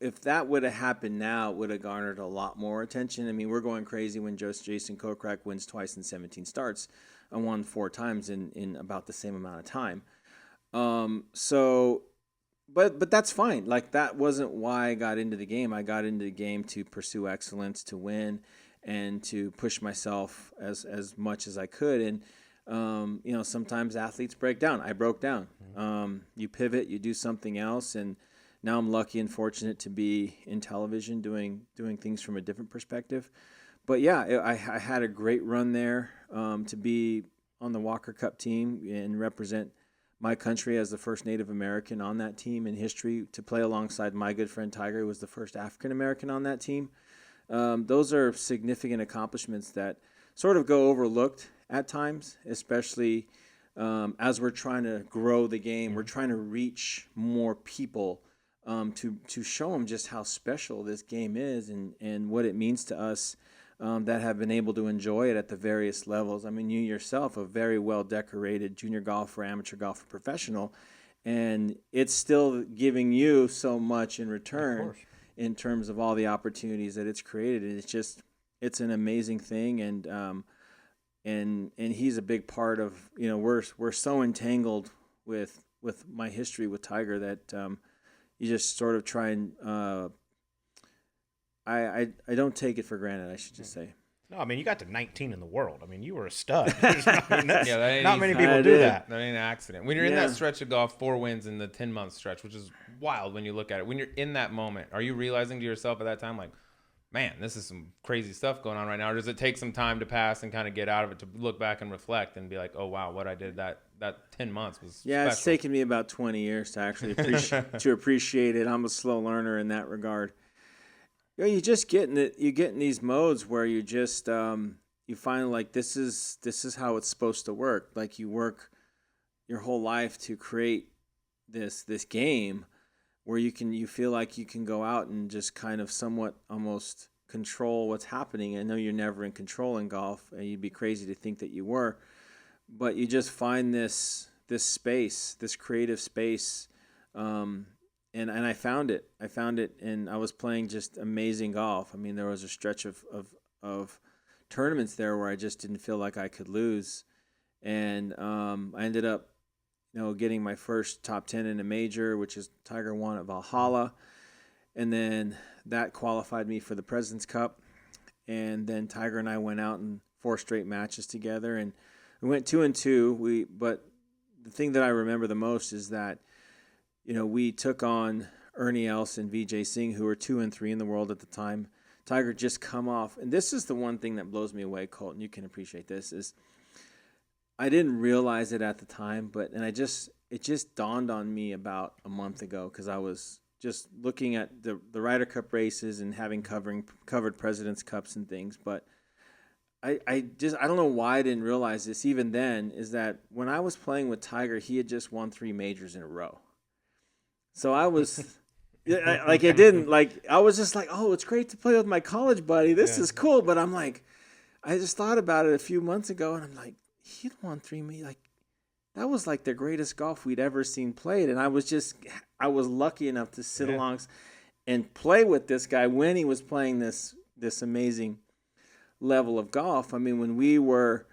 Speaker 3: if that would have happened now, it would have garnered a lot more attention. I mean, we're going crazy when Jason Kokrak wins twice in 17 starts and won 4 times in about the same amount of time. But that's fine. Like, that wasn't why I got into the game. I got into the game to pursue excellence, to win, and to push myself as much as I could. And sometimes athletes break down. I broke down. You pivot, you do something else, and now I'm lucky and fortunate to be in television doing things from a different perspective. But yeah, I had a great run there, to be on the Walker Cup team and represent my country as the first Native American on that team in history, to play alongside my good friend Tiger, who was the first African American on that team. Those are significant accomplishments that sort of go overlooked at times, especially as we're trying to grow the game. We're trying to reach more people to show them just how special this game is and what it means to us that have been able to enjoy it at the various levels. I mean, you yourself, a very well-decorated junior golfer, amateur golfer, professional, and it's still giving you so much in return in terms of all the opportunities that it's created. And it's an amazing thing, and he's a big part of, we're so entangled with my history with Tiger that you just sort of try and I don't take it for granted, I should just say.
Speaker 1: No, I mean, you got to 19 in the world. I mean, you were a stud. Not many people
Speaker 3: I
Speaker 1: do
Speaker 3: did.
Speaker 1: that.
Speaker 2: That ain't an accident. When you're in that stretch of golf, 4 wins in the 10-month stretch, which is wild when you look at it. When you're in that moment, are you realizing to yourself at that time, like, man, this is some crazy stuff going on right now? Or does it take some time to pass and kind of get out of it, to look back and reflect and be like, oh, wow, what I did that 10 months was special?
Speaker 3: It's taken me about 20 years to actually appreciate it. I'm a slow learner in that regard. You just get in these modes where you just you find like this is how it's supposed to work. Like, you work your whole life to create this game where you feel like you can go out and just kind of somewhat almost control what's happening. I know you're never in control in golf, and you'd be crazy to think that you were, but you just find this space, this creative space, and I found it. And I was playing just amazing golf. I mean, there was a stretch of tournaments there where I just didn't feel like I could lose, and I ended up, getting my first top 10 in a major, which is Tiger won at Valhalla, and then that qualified me for the President's Cup. And then Tiger and I went out in 4 straight matches together, and we went 2-2. But the thing that I remember the most is that, we took on Ernie Els and Vijay Singh, who were 2 and 3 in the world at the time. Tiger just come off, and this is the one thing that blows me away, Colt, and you can appreciate this, is I didn't realize it at the time, it just dawned on me about a month ago, because I was just looking at the Ryder Cup races and having covered President's Cups and things. But I don't know why I didn't realize this even then, is that when I was playing with Tiger, he had just won 3 majors in a row. So I was I was just like, oh, it's great to play with my college buddy. This is cool. But I'm like, I just thought about it a few months ago, and I'm like, he'd won 3 majors. Like, that was like the greatest golf we'd ever seen played. And I was lucky enough to sit along and play with this guy when he was playing this amazing level of golf. I mean, when we were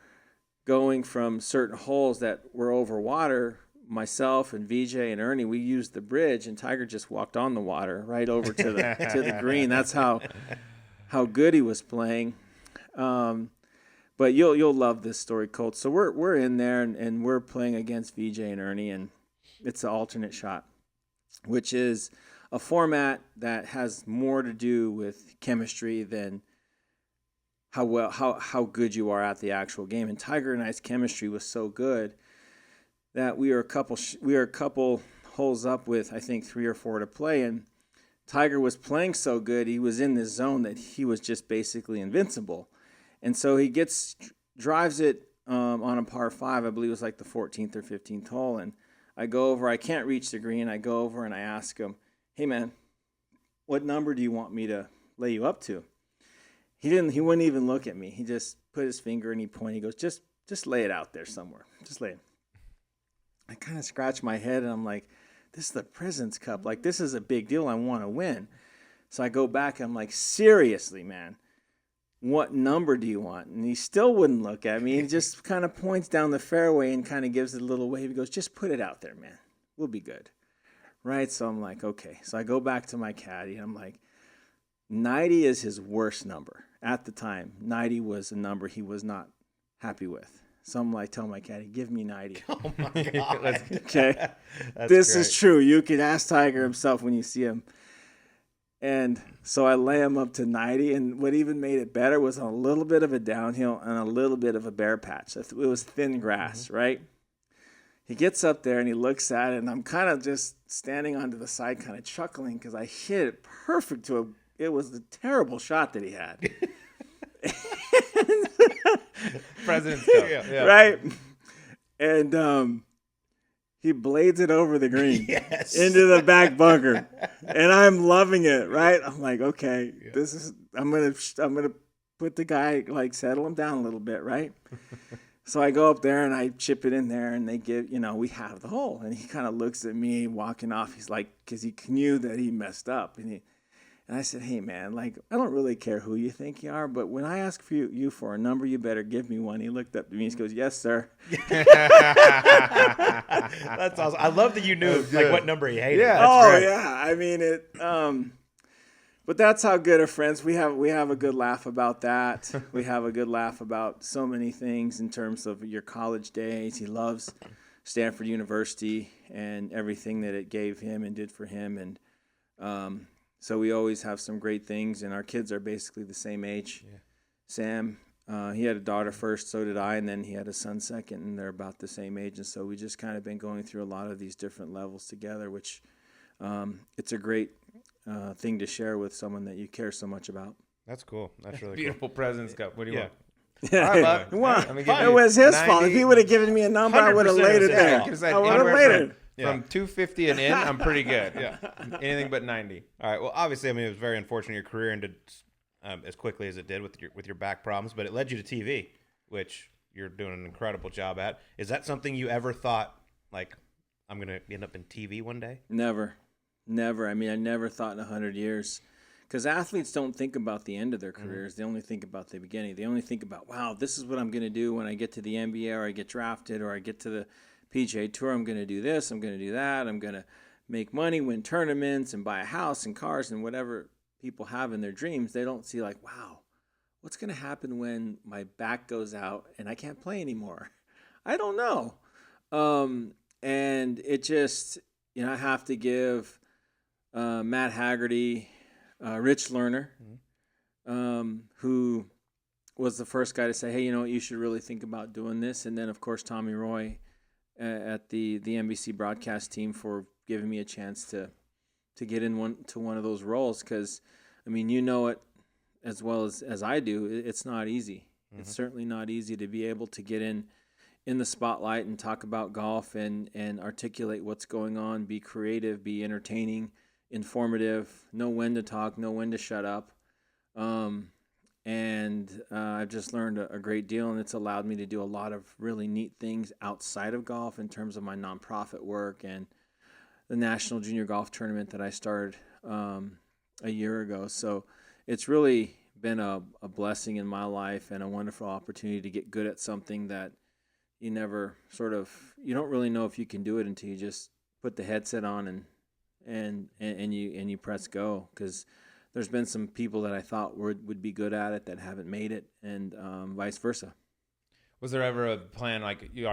Speaker 3: going from certain holes that were over water, myself and Vijay and Ernie, we used the bridge, and Tiger just walked on the water right over to the green. That's how good he was playing. But you'll love this story, Colt. So we're in there, and we're playing against Vijay and Ernie, and it's an alternate shot, which is a format that has more to do with chemistry than how good you are at the actual game. And Tiger and I's chemistry was so good that we were a couple holes up with, I think, 3 or 4 to play, and Tiger was playing so good, he was in this zone that he was just basically invincible. And so he drives it on a par 5, I believe it was like the 14th or 15th hole, and I go over, I can't reach the green, I go over and I ask him, hey man, what number do you want me to lay you up to? He wouldn't even look at me. He just put his finger and he pointed, he goes, just lay it out there somewhere. Just lay it. I kind of scratch my head and I'm like, this is the President's Cup. Like, this is a big deal. I want to win. So I go back and I'm like, seriously, man, what number do you want? And he still wouldn't look at me. He just kind of points down the fairway and kind of gives it a little wave. He goes, just put it out there, man. We'll be good. Right? So I'm like, okay. So I go back to my caddy and I'm like, 90 is his worst number. At the time, 90 was a number he was not happy with. So I'm like, tell my caddy, give me 90.
Speaker 1: Oh, my God.
Speaker 3: Okay? This is true. You can ask Tiger himself when you see him. And so I lay him up to 90. And what even made it better was a little bit of a downhill and a little bit of a bare patch. It was thin grass, right? He gets up there and he looks at it. And I'm kind of just standing onto the side kind of chuckling because I hit it perfect it was a terrible shot that he had.
Speaker 2: President's Cup. Yeah.
Speaker 3: Right? And he blades it over the green into the back bunker. And I'm loving it, right? I'm like, okay, I'm gonna put the guy, like, settle him down a little bit, right? So I go up there and I chip it in there and they give, we have the hole. And he kind of looks at me walking off. He's like, because he knew that he messed up. And I said, hey, man, like, I don't really care who you think you are, but when I ask for you for a number, you better give me one. He looked up to me and he goes, yes, sir.
Speaker 1: That's awesome. I love that you knew what number he hated.
Speaker 3: Yeah.
Speaker 1: That's great.
Speaker 3: Yeah. I mean, but that's how good of friends. We have a good laugh about that. We have a good laugh about so many things in terms of your college days. He loves Stanford University and everything that it gave him and did for him. And, so we always have some great things, and our kids are basically the same age. Yeah. Sam, he had a daughter first, so did I, and then he had a son second, and they're about the same age. And so we just kind of been going through a lot of these different levels together, which it's a great thing to share with someone that you care so much about.
Speaker 1: That's cool. That's really
Speaker 2: Beautiful
Speaker 1: cool.
Speaker 2: President's Cup. What do you want? All right, Buck.
Speaker 3: Well,
Speaker 2: Let me give
Speaker 3: it
Speaker 2: you
Speaker 3: was his
Speaker 2: 90.
Speaker 3: fault. If he would have given me a number, I would have
Speaker 1: 100%
Speaker 3: laid it
Speaker 1: was his
Speaker 3: there.
Speaker 1: fault.
Speaker 3: I would have laid it.
Speaker 2: From 250 and in, I'm pretty good.
Speaker 1: Yeah.
Speaker 2: Anything but 90.
Speaker 1: All right. Well, obviously, I mean, it was very unfortunate your career ended as quickly as it did with your back problems, but it led you to TV, which you're doing an incredible job at. Is that something you ever thought, like, I'm going to end up in TV one day?
Speaker 3: Never. I mean, I never thought in 100 years. Because athletes don't think about the end of their careers. They only think about the beginning. They only think about, wow, this is what I'm going to do when I get to the NBA or I get drafted or I get to the PGA Tour. I'm going to do this. I'm going to do that. I'm going to make money, win tournaments, and buy a house and cars and whatever people have in their dreams. They don't see like, wow, what's going to happen when my back goes out and I can't play anymore? I don't know. And it just, I have to give Matt Haggerty, Rich Lerner, who was the first guy to say, hey, you should really think about doing this. And then, of course, Tommy Roy at the NBC broadcast team for giving me a chance to get in one of those roles. Because, I mean, it as well as I do. It's not easy. Mm-hmm. It's certainly not easy to be able to get in the spotlight and talk about golf and articulate what's going on, be creative, be entertaining, informative, know when to talk, know when to shut up. And I've just learned a great deal, and it's allowed me to do a lot of really neat things outside of golf in terms of my nonprofit work and the National Junior Golf Tournament that I started a year ago. So it's really been a blessing in my life and a wonderful opportunity to get good at something that you don't really know if you can do it until you just put the headset on and you press go, because there's been some people that I thought would be good at it that haven't made it, and vice versa.
Speaker 2: Was there ever a plan, like your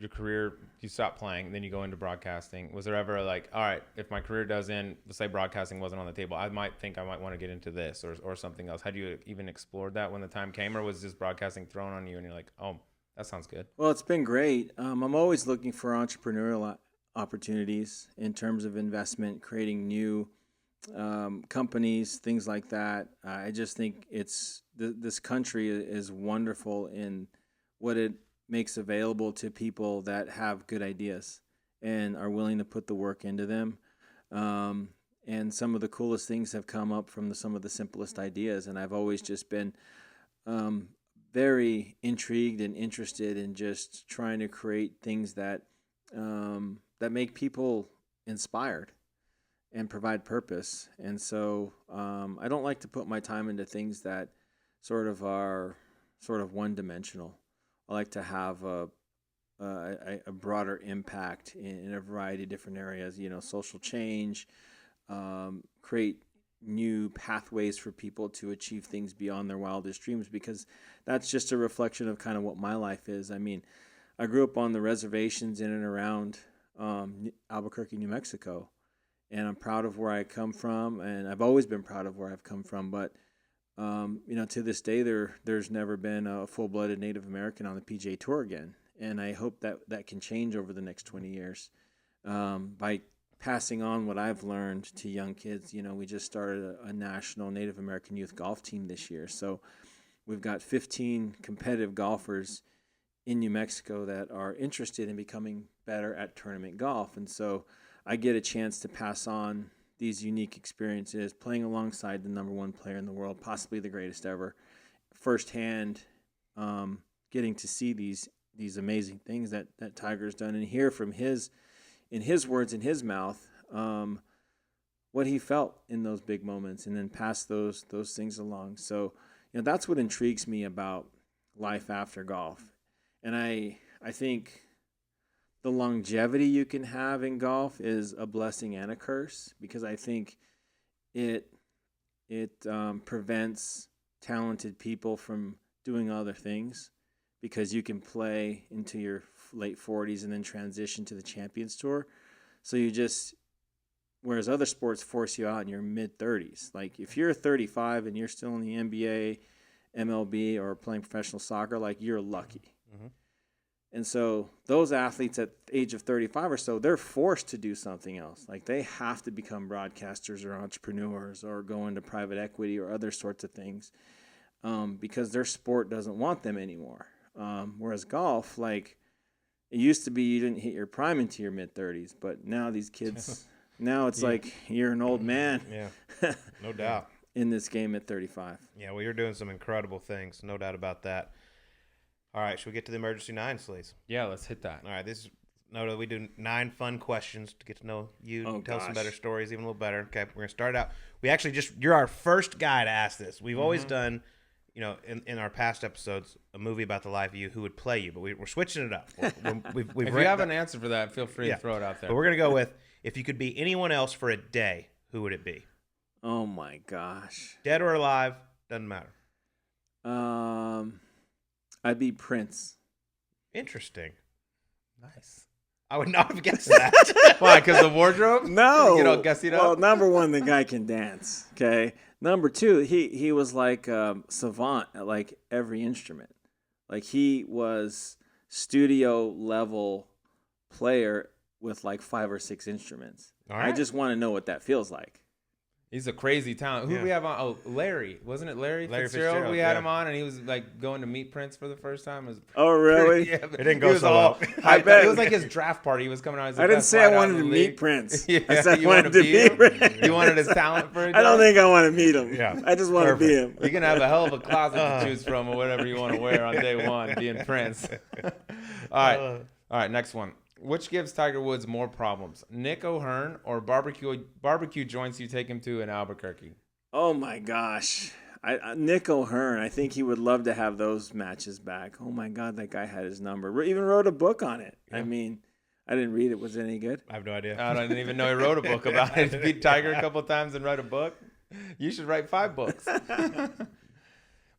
Speaker 2: career, you stop playing, then you go into broadcasting? Was there ever like, all right, if my career does end, let's say broadcasting wasn't on the table, I might want to get into this or something else? Had you even explored that when the time came, or was just broadcasting thrown on you and you're like, oh, that sounds good? Well,
Speaker 3: it's been great. I'm always looking for entrepreneurial opportunities in terms of investment, creating new companies, things like that. I just think this country is wonderful in what it makes available to people that have good ideas and are willing to put the work into them. And some of the coolest things have come up from some of the simplest ideas. And I've always just been very intrigued and interested in just trying to create things that make people inspired and provide purpose. And so I don't like to put my time into things that are one-dimensional. I like to have a broader impact in a variety of different areas, social change, create new pathways for people to achieve things beyond their wildest dreams, because that's just a reflection of kind of what my life is. I mean, I grew up on the reservations in and around Albuquerque, New Mexico, and I'm proud of where I come from, and I've always been proud of where I've come from. But to this day, there's never been a full-blooded Native American on the PGA Tour again, and I hope that can change over the next 20 years by passing on what I've learned to young kids. We just started a national Native American youth golf team this year, so we've got 15 competitive golfers in New Mexico that are interested in becoming better at tournament golf, and so I get a chance to pass on these unique experiences, playing alongside the number one player in the world, possibly the greatest ever, firsthand, getting to see these amazing things that Tiger's done, and hear from in his words, in his mouth, what he felt in those big moments, and then pass those things along. So, that's what intrigues me about life after golf. And I think the longevity you can have in golf is a blessing and a curse, because I think it prevents talented people from doing other things, because you can play into your late 40s and then transition to the Champions Tour. So whereas other sports force you out in your mid 30s. Like if you're 35 and you're still in the NBA, MLB, or playing professional soccer, like you're lucky. Mm-hmm. And so those athletes at the age of 35 or so, they're forced to do something else. Like they have to become broadcasters or entrepreneurs or go into private equity or other sorts of things. because their sport doesn't want them anymore. Whereas golf, like, it used to be you didn't hit your prime into your mid-30s, but now these kids, now it's like you're an old man.
Speaker 1: Yeah, no doubt.
Speaker 3: In this game at 35.
Speaker 1: Yeah, well, you're doing some incredible things, no doubt about that. All right, should we get to the emergency 9, Sleaze?
Speaker 2: Yeah, let's hit that.
Speaker 1: All right, this is Notah. We do 9 fun questions to get to know you, tell some better stories, even a little better. Okay, we're gonna start out. We actually you're our first guy to ask this. We've always done, in our past episodes, a movie about the life of you who would play you, but we're switching it up. We've
Speaker 2: if you have an answer for that, feel free to throw it out there.
Speaker 1: But we're gonna go with, if you could be anyone else for a day, who would it be?
Speaker 3: Oh my gosh.
Speaker 1: Dead or alive, doesn't matter.
Speaker 3: I'd be Prince.
Speaker 1: Interesting.
Speaker 2: Nice.
Speaker 1: I would not have guessed that.
Speaker 2: Why? Because the wardrobe?
Speaker 3: No.
Speaker 2: You don't guess it up?
Speaker 3: Well, number one, the guy can dance. Okay. Number two, he was like savant at like every instrument. Like he was studio level player with like 5 or 6 instruments.
Speaker 1: All right.
Speaker 3: I just want to know what that feels like.
Speaker 2: He's a crazy talent. Who do we have on? Oh, Larry. Wasn't it Larry Fitzgerald? We had him on, and he was like going to meet Prince for the first time. It was
Speaker 3: Oh, really?
Speaker 2: yeah,
Speaker 1: It didn't go so well.
Speaker 3: I bet.
Speaker 2: It was like his draft party. He was coming out.
Speaker 3: I didn't say I wanted to meet Prince.
Speaker 2: Yeah,
Speaker 3: I said I
Speaker 2: you
Speaker 3: wanted to be
Speaker 2: him?
Speaker 3: Prince.
Speaker 2: You wanted his talent for a day?
Speaker 3: I don't think I want to meet him.
Speaker 1: Yeah.
Speaker 3: I just want to be him.
Speaker 2: You can have a hell of a closet to choose from, or whatever you want to wear on day one, being Prince. All right. Next one. Which gives Tiger Woods more problems, Nick O'Hearn or barbecue joints you take him to in Albuquerque?
Speaker 3: Oh my gosh. Nick O'Hearn, I think he would love to have those matches back. Oh my God, that guy had his number. Even wrote a book on it. Yeah. I mean, I didn't read it. Was it any good?
Speaker 1: I have no idea.
Speaker 2: I didn't even know he wrote a book about it. He beat Tiger a couple times and write a book. You should write 5 books.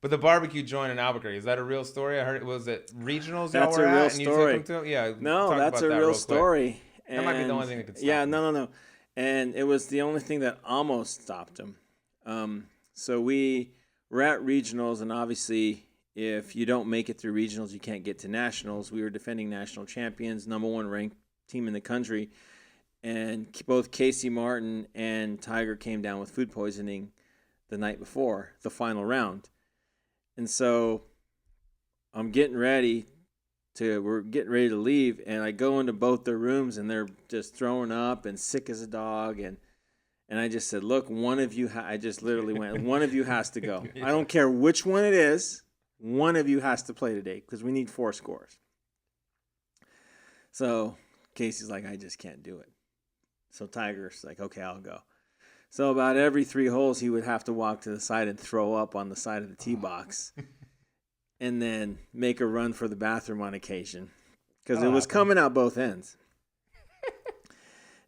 Speaker 2: But the barbecue joint in Albuquerque, is that a real story? I heard was it regionals y'all
Speaker 3: That's
Speaker 2: were
Speaker 3: a real
Speaker 2: at and
Speaker 3: story.
Speaker 2: you took them to? Yeah.
Speaker 3: No, that's a real story.
Speaker 2: That might be the only thing that could stop him.
Speaker 3: No. And it was the only thing that almost stopped him. So we were at regionals, and obviously if you don't make it through regionals, you can't get to nationals. We were defending national champions, number 1 ranked team in the country. And both Casey Martin and Tiger came down with food poisoning the night before the final round. And so we're getting ready to leave, and I go into both their rooms, and they're just throwing up and sick as a dog. And I just said, look, one of you, I just literally went, one of you has to go. I don't care which one it is. One of you has to play today because we need 4 scores. So Casey's like, I just can't do it. So Tiger's like, okay, I'll go. So about every 3 holes, he would have to walk to the side and throw up on the side of the tee box and then make a run for the bathroom on occasion because it was coming out both ends.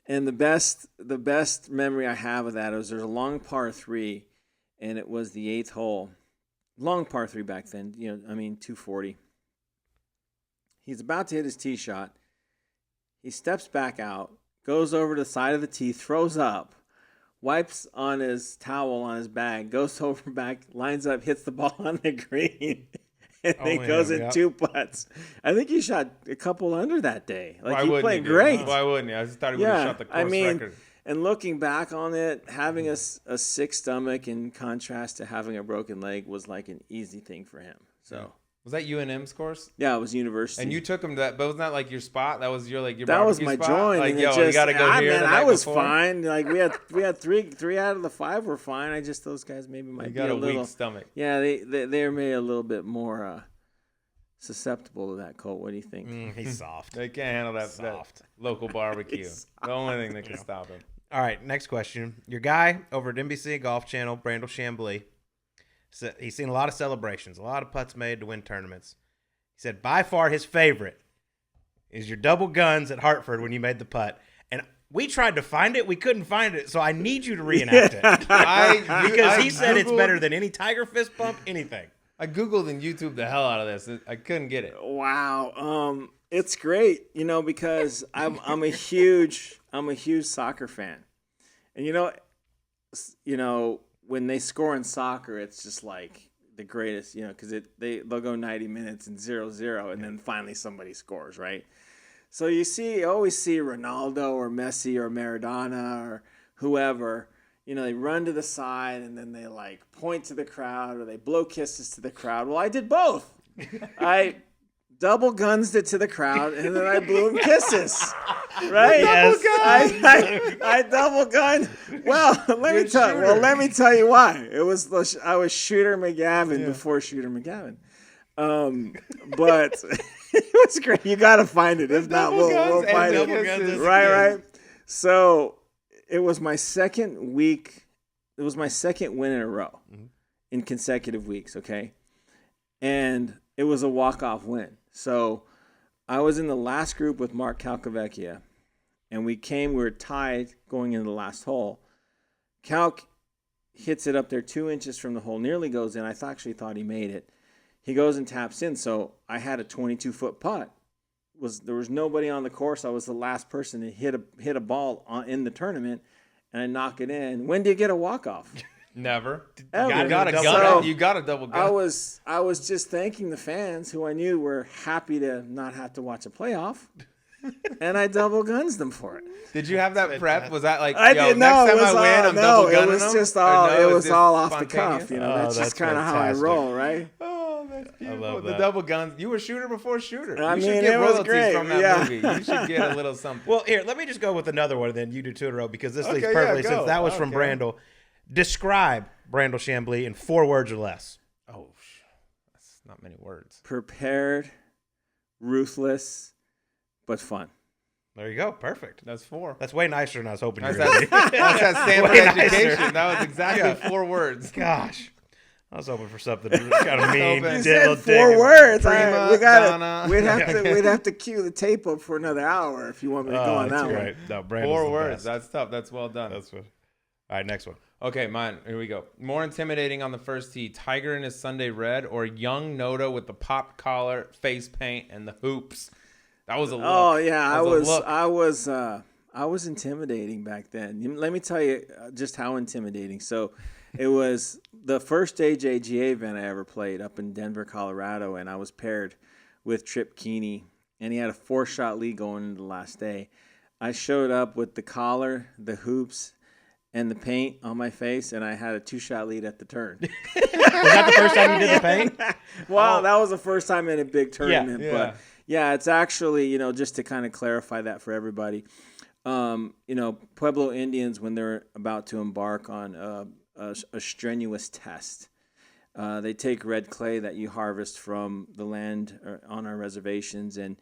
Speaker 3: And the best memory I have of that is there's a long par 3, and it was the 8th hole. Long par 3 back then, 240. He's about to hit his tee shot. He steps back out, goes over to the side of the tee, throws up, wipes on his towel on his bag, goes over back, lines up, hits the ball on the green, and then goes in 2 putts. I think he shot a couple under that day. Like, he played great.
Speaker 2: Why wouldn't he? I just thought he would have shot the course record.
Speaker 3: And looking back on it, having a sick stomach in contrast to having a broken leg was like an easy thing for him. So.
Speaker 2: Was that UNM's course?
Speaker 3: Yeah, it was university.
Speaker 2: And you took him to that, but wasn't that like your spot? That was your
Speaker 3: that was my
Speaker 2: spot?
Speaker 3: joint.
Speaker 2: Like,
Speaker 3: and
Speaker 2: yo, you gotta go here.
Speaker 3: Man, I was fine. Like we had three out of the 5 were fine. I just those guys maybe might be a little
Speaker 2: weak stomach.
Speaker 3: Yeah, they're maybe a little bit more susceptible to that, Colt. What do you think?
Speaker 1: He's soft.
Speaker 2: They can't handle that local barbecue. The only thing that can stop him.
Speaker 1: All right, next question. Your guy over at NBC Golf Channel, Randall Chamblee, said he's seen a lot of celebrations, a lot of putts made to win tournaments. He said by far his favorite is your double guns at Hartford when you made the putt. And we tried to find it. We couldn't find it. So I need you to reenact it. Because he said it's better than any Tiger fist bump, anything.
Speaker 2: I Googled and YouTubed the hell out of this. I couldn't get it.
Speaker 3: Wow. It's great, because I'm a huge soccer fan. And when they score in soccer, it's just like the greatest, because they'll go 90 minutes and 0-0, and then finally somebody scores, right? So you always see Ronaldo or Messi or Maradona or whoever, they run to the side and then they like point to the crowd or they blow kisses to the crowd. Well, I did both. I double guns it to the crowd and then I blew them kisses. Right?
Speaker 1: Yes.
Speaker 3: I double gunned. Well, let me tell you why. I was Shooter McGavin before Shooter McGavin. But it was great. You got to find it. If not, we'll find it. Right. So it was my second week. It was my second win in a row in consecutive weeks. Okay. And it was a walk-off win. So I was in the last group with Mark Calcavecchia, and we were tied going into the last hole. Calc hits it up there 2 inches from the hole, nearly goes in. I actually thought he made it. He goes and taps in, so I had a 22-foot putt. There was nobody on the course. I was the last person to hit a ball in the tournament, and I knock it in. When do you get a walk-off?
Speaker 2: Never.
Speaker 3: Ever.
Speaker 2: You got a gun. You got a double gun.
Speaker 3: I was just thanking the fans who I knew were happy to not have to watch a playoff, and I double guns them for it.
Speaker 2: Did you have that prep? Was that like,
Speaker 3: I didn't know.
Speaker 2: next time I win, I'm double gunning them?
Speaker 3: It was just all off
Speaker 2: spontaneous?
Speaker 3: the cuff. That's just kind of how I roll, right?
Speaker 2: Oh, that's beautiful.
Speaker 1: I love
Speaker 2: the
Speaker 1: that.
Speaker 2: double guns. You were Shooter before Shooter.
Speaker 3: I
Speaker 2: You
Speaker 3: mean,
Speaker 2: should get
Speaker 3: it was
Speaker 2: royalties
Speaker 3: great.
Speaker 2: from that movie. You should get a little something.
Speaker 1: Well, here, let me just go with another one, and then you do two in a row, because this leads
Speaker 2: Okay,
Speaker 1: perfectly,
Speaker 2: yeah, go.
Speaker 1: since that was from
Speaker 2: Okay.
Speaker 1: Randall. Describe Randall Chamblee in 4 words or less.
Speaker 2: Oh, that's not many words.
Speaker 3: Prepared, ruthless, but fun.
Speaker 1: There you go. Perfect.
Speaker 2: That's 4.
Speaker 1: That's way nicer than I was hoping you
Speaker 2: That's
Speaker 1: were going to
Speaker 2: that,
Speaker 1: be.
Speaker 2: that's that Stanford
Speaker 1: Way nicer.
Speaker 2: education. That was exactly 4 words.
Speaker 1: Gosh. I was hoping for something kind of mean.
Speaker 2: Hoping.
Speaker 3: You
Speaker 1: diddle
Speaker 3: said 4
Speaker 1: digging.
Speaker 3: words.
Speaker 2: Prima donna.
Speaker 3: We'd have to cue the tape up for another hour if you want me to go on
Speaker 1: that's
Speaker 3: that
Speaker 1: right.
Speaker 3: one.
Speaker 1: No, Brandon's
Speaker 2: 4
Speaker 1: the
Speaker 2: words.
Speaker 1: best.
Speaker 2: That's tough. That's well done.
Speaker 1: That's what. All right, next one.
Speaker 2: Okay, mine. Here we go. More intimidating on the first tee, Tiger in his Sunday red or young Notah with the pop collar, face paint, and the hoops? That was a look.
Speaker 3: Oh yeah,
Speaker 2: That was a look.
Speaker 3: I was intimidating back then. Let me tell you just how intimidating. So it was the first AJGA event I ever played up in Denver, Colorado, and I was paired with Trip Keeney, and he had a 4-shot lead going into the last day. I showed up with the collar, the hoops, and the paint on my face, and I had a 2-shot lead at the turn.
Speaker 1: Was that the first time you did the paint?
Speaker 3: Well, that was the first time in a big tournament.
Speaker 2: Yeah.
Speaker 3: But yeah, it's actually, just to kind of clarify that for everybody, Pueblo Indians, when they're about to embark on a strenuous test, they take red clay that you harvest from the land on our reservations, and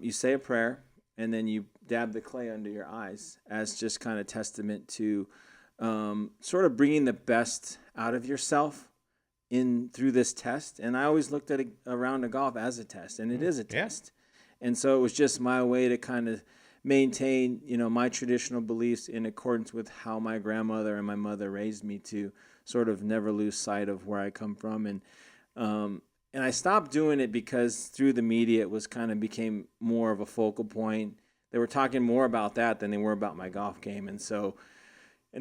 Speaker 3: you say a prayer, and then you dab the clay under your eyes as just kind of testament to sort of bringing the best out of yourself through this test. And I always looked at a round of golf as a test, and it is a test. And so it was just my way to kind of maintain, my traditional beliefs in accordance with how my grandmother and my mother raised me, to sort of never lose sight of where I come from. And I stopped doing it because through the media it was kind of became more of a focal point. They were talking more about that than they were about my golf game. And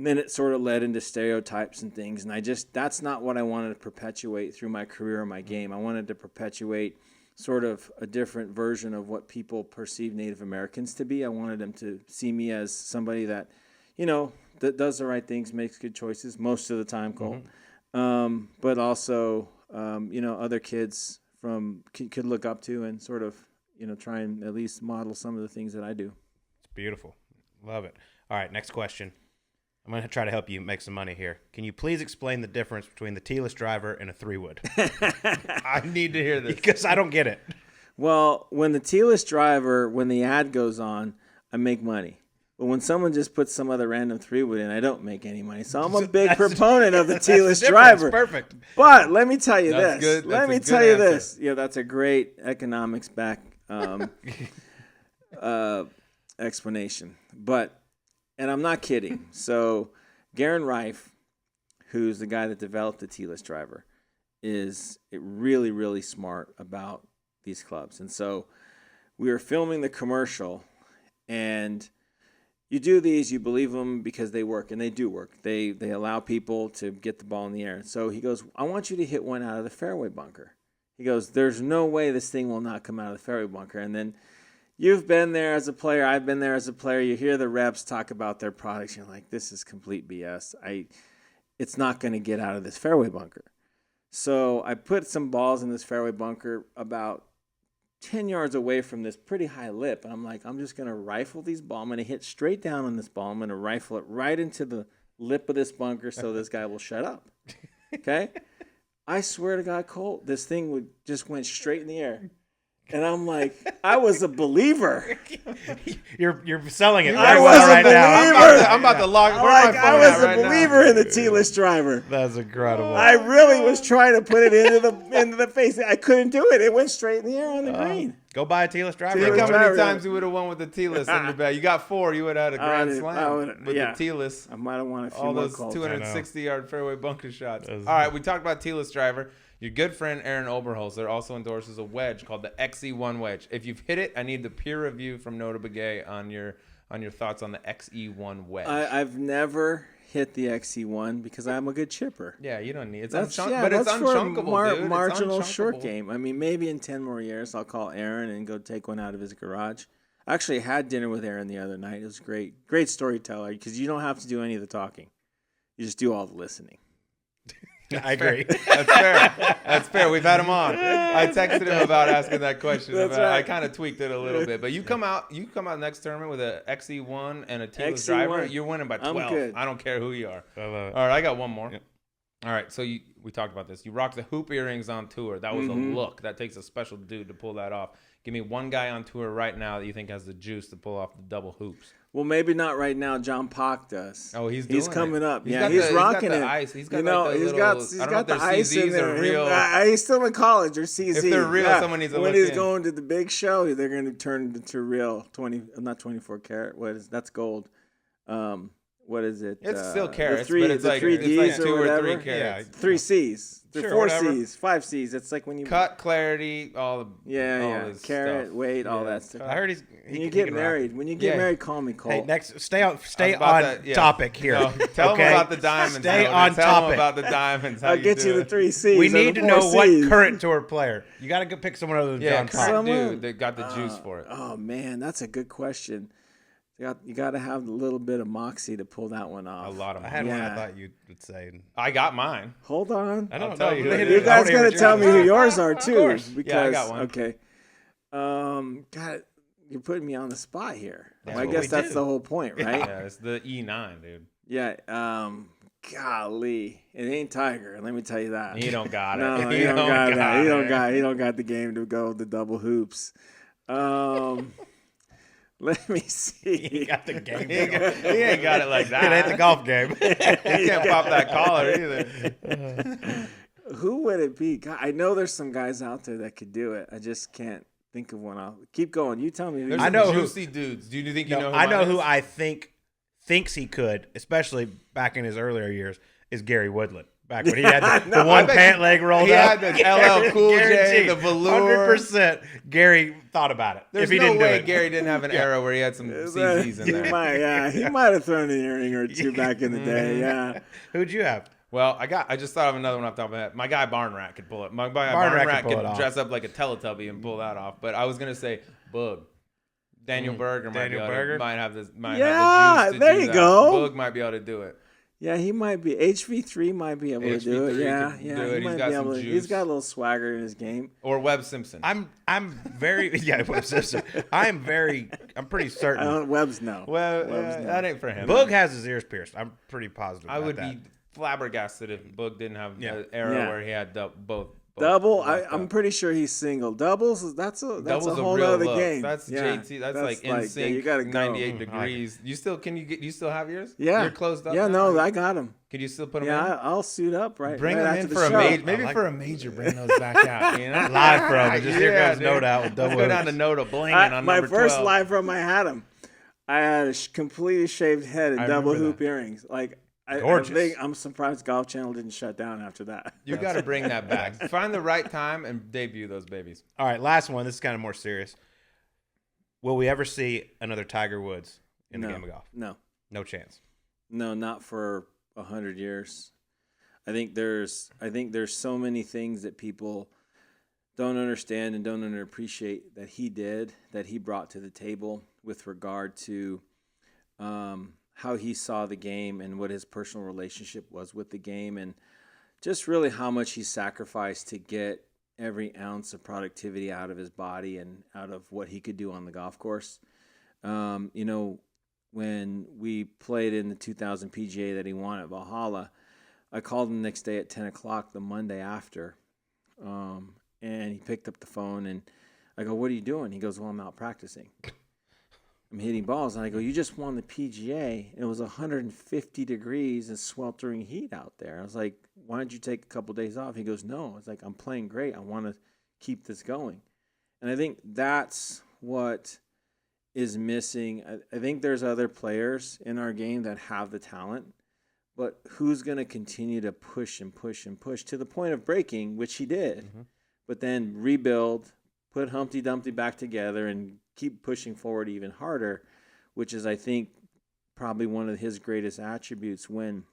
Speaker 3: then it sort of led into stereotypes and things. And that's not what I wanted to perpetuate through my career or my game. I wanted to perpetuate sort of a different version of what people perceive Native Americans to be. I wanted them to see me as somebody that, that does the right things, makes good choices most of the time, Colt. Mm-hmm. But also, other kids could look up to and sort of, try and at least model some of the things that I do.
Speaker 1: It's beautiful. Love it. All right, next question. I'm going to try to help you make some money here. Can you please explain the difference between the teeless driver and a 3-wood?
Speaker 2: I need to hear this.
Speaker 1: Because I don't get it.
Speaker 3: Well, when the teeless driver, when the ad goes on, I make money. But when someone just puts some other random 3-wood in, I don't make any money. So I'm a big proponent of the teeless driver.
Speaker 1: Perfect.
Speaker 3: But let me tell you
Speaker 2: That's
Speaker 3: this.
Speaker 2: good.
Speaker 3: Let me
Speaker 2: That's a
Speaker 3: tell
Speaker 2: good
Speaker 3: you
Speaker 2: answer.
Speaker 3: this. Yeah, that's a great economics back explanation. And I'm not kidding. So Garen Reif, who's the guy that developed the teeless driver, is really, really smart about these clubs. And so we were filming the commercial, and you do these, you believe them because they work, and they do work. They allow people to get the ball in the air. So he goes, I want you to hit one out of the fairway bunker. He goes, there's no way this thing will not come out of the fairway bunker. And then, you've been there as a player. I've been there as a player. You hear the reps talk about their products. You're like, this is complete BS. It's not going to get out of this fairway bunker. So I put some balls in this fairway bunker about 10 yards away from this pretty high lip. And I'm like, I'm just going to rifle these balls. I'm going to hit straight down on this ball. I'm going to rifle it right into the lip of this bunker so this guy will shut up. Okay? I swear to God, Colt, this thing just went straight in the air. And I'm like, I was a believer.
Speaker 1: You're selling it
Speaker 3: I
Speaker 1: right
Speaker 3: was
Speaker 1: well
Speaker 3: a
Speaker 1: right now.
Speaker 3: believer.
Speaker 2: I'm about to log.
Speaker 3: I was a believer in the T-list driver.
Speaker 1: That's incredible.
Speaker 3: I really was trying to put it into the face. I couldn't do it. It went straight in the air on the green.
Speaker 1: Go buy a T-list driver.
Speaker 2: Think how
Speaker 3: driver.
Speaker 2: many times you would have won with the T-list in your bag. You got 4. You would have had a grand slam with the T-list.
Speaker 3: I might have won a few
Speaker 2: All
Speaker 3: more
Speaker 2: those
Speaker 3: calls.
Speaker 2: 260-yard fairway bunker shots. All right, we talked about T-list driver. Your good friend Aaron Oberholzer also endorses a wedge called the Xe1 Wedge. If you've hit it, I need the peer review from Notah Begay on your thoughts on the Xe1 Wedge.
Speaker 3: I've never hit the Xe1 because I'm a good chipper.
Speaker 2: Yeah, you don't need it.
Speaker 3: That's
Speaker 2: unchunkable,
Speaker 3: for a
Speaker 2: dude.
Speaker 3: marginal
Speaker 2: It's
Speaker 3: short
Speaker 2: unchunkable.
Speaker 3: game. I mean, maybe in 10 more years, I'll call Aaron and go take one out of his garage. I actually had dinner with Aaron the other night. It was great. Great storyteller because you don't have to do any of the talking. You just do all the listening.
Speaker 1: I agree.
Speaker 2: That's fair. That's fair. We've had him on. I texted him about asking that question.
Speaker 3: That's
Speaker 2: I
Speaker 3: right.
Speaker 2: kind of tweaked it a little bit. But you come out next tournament with a Xe1 and a T-list
Speaker 3: Xe1.
Speaker 2: driver. You're winning by 12.
Speaker 3: I'm good.
Speaker 2: I don't care who you are.
Speaker 1: I love it.
Speaker 2: All right, I got one more.
Speaker 1: Yep.
Speaker 2: All right, so we talked about this. You rocked the hoop earrings on tour. That was a look. That takes a special dude to pull that off. Give me one guy on tour right now that you think has the juice to pull off the double hoops.
Speaker 3: Well, maybe not right now. John Pock does.
Speaker 2: Oh, he's
Speaker 3: coming
Speaker 2: it.
Speaker 3: up.
Speaker 2: He's
Speaker 3: Yeah,
Speaker 2: got
Speaker 3: he's rocking
Speaker 2: he's got the
Speaker 3: it.
Speaker 2: ice. He's got
Speaker 3: you know,
Speaker 2: like the
Speaker 3: he's
Speaker 2: little,
Speaker 3: got
Speaker 2: I don't know if
Speaker 3: the
Speaker 2: they're
Speaker 3: ice in
Speaker 2: CZs
Speaker 3: there.
Speaker 2: or real.
Speaker 3: He's still in college or CZ.
Speaker 2: If they're real, someone needs to
Speaker 3: when
Speaker 2: look
Speaker 3: he's
Speaker 2: in.
Speaker 3: going to the big show, they're going to turn into real 20, not 24 karat. That's gold. What is it?
Speaker 2: It's still carats,
Speaker 3: the
Speaker 2: but it's like
Speaker 3: 3Ds
Speaker 2: 2
Speaker 3: or
Speaker 2: or
Speaker 3: whatever.
Speaker 2: 3 carats.
Speaker 3: 3 C's.
Speaker 1: Sure,
Speaker 3: 4
Speaker 1: whatever.
Speaker 3: C's, 5 C's. It's like when you
Speaker 2: Cut, clarity, all
Speaker 3: carat,
Speaker 2: stuff.
Speaker 3: weight, all
Speaker 2: Yeah.
Speaker 3: that stuff.
Speaker 1: I heard
Speaker 3: When you get married, call me Colt.
Speaker 1: Hey, next, stay on
Speaker 2: about that,
Speaker 1: topic here.
Speaker 2: No, tell
Speaker 1: okay?
Speaker 2: him about the diamonds.
Speaker 1: Stay
Speaker 2: Notah.
Speaker 1: on
Speaker 2: tell
Speaker 1: topic.
Speaker 2: him about the diamonds. How
Speaker 3: I'll get
Speaker 2: do
Speaker 3: you the
Speaker 2: it.
Speaker 3: 3 C's.
Speaker 1: We
Speaker 3: or
Speaker 1: need
Speaker 3: the
Speaker 1: to
Speaker 3: 4
Speaker 1: know what
Speaker 3: C's.
Speaker 1: current tour player. You got to go pick someone other than
Speaker 2: Yeah,
Speaker 1: John Pock.
Speaker 2: current
Speaker 3: Someone-
Speaker 2: dude that got the juice for it.
Speaker 3: Oh man, that's a good question. You got to have a little bit of moxie to pull that one off.
Speaker 2: A lot of
Speaker 1: I had
Speaker 2: money.
Speaker 1: one I
Speaker 3: Yeah.
Speaker 1: thought you would say.
Speaker 2: I
Speaker 3: got
Speaker 2: mine.
Speaker 3: Hold on.
Speaker 1: I don't
Speaker 2: tell
Speaker 1: know.
Speaker 2: you who it
Speaker 3: You
Speaker 2: is.
Speaker 3: guys got to tell me who yours are too.
Speaker 2: course.
Speaker 3: Because,
Speaker 2: Yeah, I got one.
Speaker 3: Okay. God, you're putting me on the spot here.
Speaker 1: That's
Speaker 3: I
Speaker 1: what
Speaker 3: guess
Speaker 1: we
Speaker 3: that's
Speaker 1: do.
Speaker 3: the whole point, right?
Speaker 2: Yeah, it's the E9, dude.
Speaker 3: Yeah. Golly, it ain't Tiger. Let me tell you that.
Speaker 2: He don't got it.
Speaker 3: No,
Speaker 2: He
Speaker 3: he don't got that. He don't
Speaker 2: it.
Speaker 3: got. He don't got the game to go with the double hoops. Let me see.
Speaker 1: He got the game.
Speaker 2: He ain't got it like that.
Speaker 1: It ain't the golf game.
Speaker 2: He can't pop that collar either.
Speaker 3: Who would it be? God, I know there's some guys out there that could do it. I just can't think of one. I'll keep going. You tell me. Who
Speaker 2: There's
Speaker 3: you
Speaker 1: I
Speaker 2: some
Speaker 1: know who-
Speaker 2: juicy dudes. Do you think you
Speaker 1: No,
Speaker 2: know who
Speaker 1: I know
Speaker 2: mine
Speaker 1: who
Speaker 2: is?
Speaker 1: I thinks he could, especially back in his earlier years, is Gary Woodland. Back when he had the one pant leg rolled
Speaker 2: he
Speaker 1: up.
Speaker 2: had the LL Cool J,
Speaker 1: Guaranteed.
Speaker 2: the velour.
Speaker 1: 100% Gary thought about it.
Speaker 2: There's
Speaker 1: if he
Speaker 2: no
Speaker 1: didn't
Speaker 2: way
Speaker 1: do it.
Speaker 2: Gary didn't have an era where he had some CZs in
Speaker 3: He
Speaker 2: there.
Speaker 3: might, he might have thrown an earring or two back in the day. Yeah.
Speaker 1: Who'd you have?
Speaker 2: Well, I just thought of another one off the top of my head. My guy Barn Rat could pull it. My guy
Speaker 1: Barn
Speaker 2: Barn
Speaker 1: Rat
Speaker 2: Rat
Speaker 1: could pull
Speaker 2: could
Speaker 1: it off.
Speaker 2: dress up like a Teletubby and pull that off. But I was gonna say Boog. Daniel Berger might
Speaker 1: Daniel
Speaker 2: be able
Speaker 1: Berger?
Speaker 2: to, might have this. Might
Speaker 3: Yeah,
Speaker 2: have the juice to
Speaker 3: there
Speaker 2: do
Speaker 3: you
Speaker 2: that.
Speaker 3: go.
Speaker 2: Boog might be able to do it.
Speaker 3: Yeah, he might be. HV3 might be able to do it.
Speaker 2: HV3
Speaker 3: Yeah,
Speaker 2: could
Speaker 3: yeah.
Speaker 2: do it.
Speaker 3: He
Speaker 2: He's
Speaker 3: might
Speaker 2: got
Speaker 3: be
Speaker 2: some
Speaker 3: able to.
Speaker 2: juice.
Speaker 3: He's got a little swagger in his game.
Speaker 2: Or Webb Simpson.
Speaker 1: I'm very I'm pretty certain.
Speaker 3: Webb's no.
Speaker 2: Well,
Speaker 3: Webb's no.
Speaker 2: that ain't for him.
Speaker 1: Boog has his ears pierced. I'm pretty positive.
Speaker 2: I
Speaker 1: about
Speaker 2: would
Speaker 1: that.
Speaker 2: be flabbergasted if Boog didn't have
Speaker 1: Yeah.
Speaker 2: an era
Speaker 3: Yeah.
Speaker 2: where he had both.
Speaker 3: Double.
Speaker 2: locked
Speaker 3: I'm
Speaker 2: up.
Speaker 3: pretty sure he's single. Doubles. That's a
Speaker 2: Doubles
Speaker 3: whole
Speaker 2: real
Speaker 3: other
Speaker 2: look.
Speaker 3: game.
Speaker 2: That's
Speaker 3: Yeah,
Speaker 2: JT. That's like in sync.
Speaker 3: you gotta go.
Speaker 2: 98 degrees. You still you still have yours?
Speaker 3: Yeah.
Speaker 2: You're closed up.
Speaker 3: Yeah,
Speaker 2: now?
Speaker 3: no, I got him.
Speaker 2: Could you still put them
Speaker 3: Yeah,
Speaker 2: in?
Speaker 3: I'll suit up right.
Speaker 2: Bring
Speaker 3: right
Speaker 2: them
Speaker 3: after
Speaker 2: in
Speaker 3: the
Speaker 2: for a
Speaker 3: show.
Speaker 2: major. Maybe
Speaker 1: I like
Speaker 2: for a major, bring those back out. You know?
Speaker 1: live from. Just here
Speaker 2: Yeah,
Speaker 1: goes
Speaker 2: dude.
Speaker 1: Note out with double.
Speaker 2: Let's go down to
Speaker 1: hoops.
Speaker 2: Notah blinging on
Speaker 3: My
Speaker 2: number
Speaker 3: first
Speaker 2: 12.
Speaker 3: live from, I had him. I had a completely shaved head and
Speaker 1: I
Speaker 3: double
Speaker 1: remember
Speaker 3: hoop earrings. Like,
Speaker 1: Gorgeous.
Speaker 3: I'm surprised Golf Channel didn't shut down after that.
Speaker 2: You got to bring that back. Find the right time and debut those babies.
Speaker 1: All right, last one. This is kind of more serious. Will we ever see another Tiger Woods in the game of golf?
Speaker 3: No,
Speaker 1: No chance.
Speaker 3: no, not for 100 years. I think there's so many things that people don't understand and don't underappreciate that he brought to the table with regard to how he saw the game and what his personal relationship was with the game, and just really how much he sacrificed to get every ounce of productivity out of his body and out of what he could do on the golf course. When we played in the 2000 PGA that he won at Valhalla, I called him the next day at 10 o'clock the Monday after, and he picked up the phone, and I go, "What are you doing?" He goes, "Well, I'm out practicing. I'm hitting balls." And I go, "You just won the PGA. It was 150 degrees and sweltering heat out there." I was like, "Why don't you take a couple days off?" He goes, "No." It's like, "I'm playing great. I want to keep this going." And I think that's what is missing. I think there's other players in our game that have the talent, but who's going to continue to push and push and push to the point of breaking, which he did, but then rebuild, put Humpty Dumpty back together, and keep pushing forward even harder, which is, I think, probably one of his greatest attributes when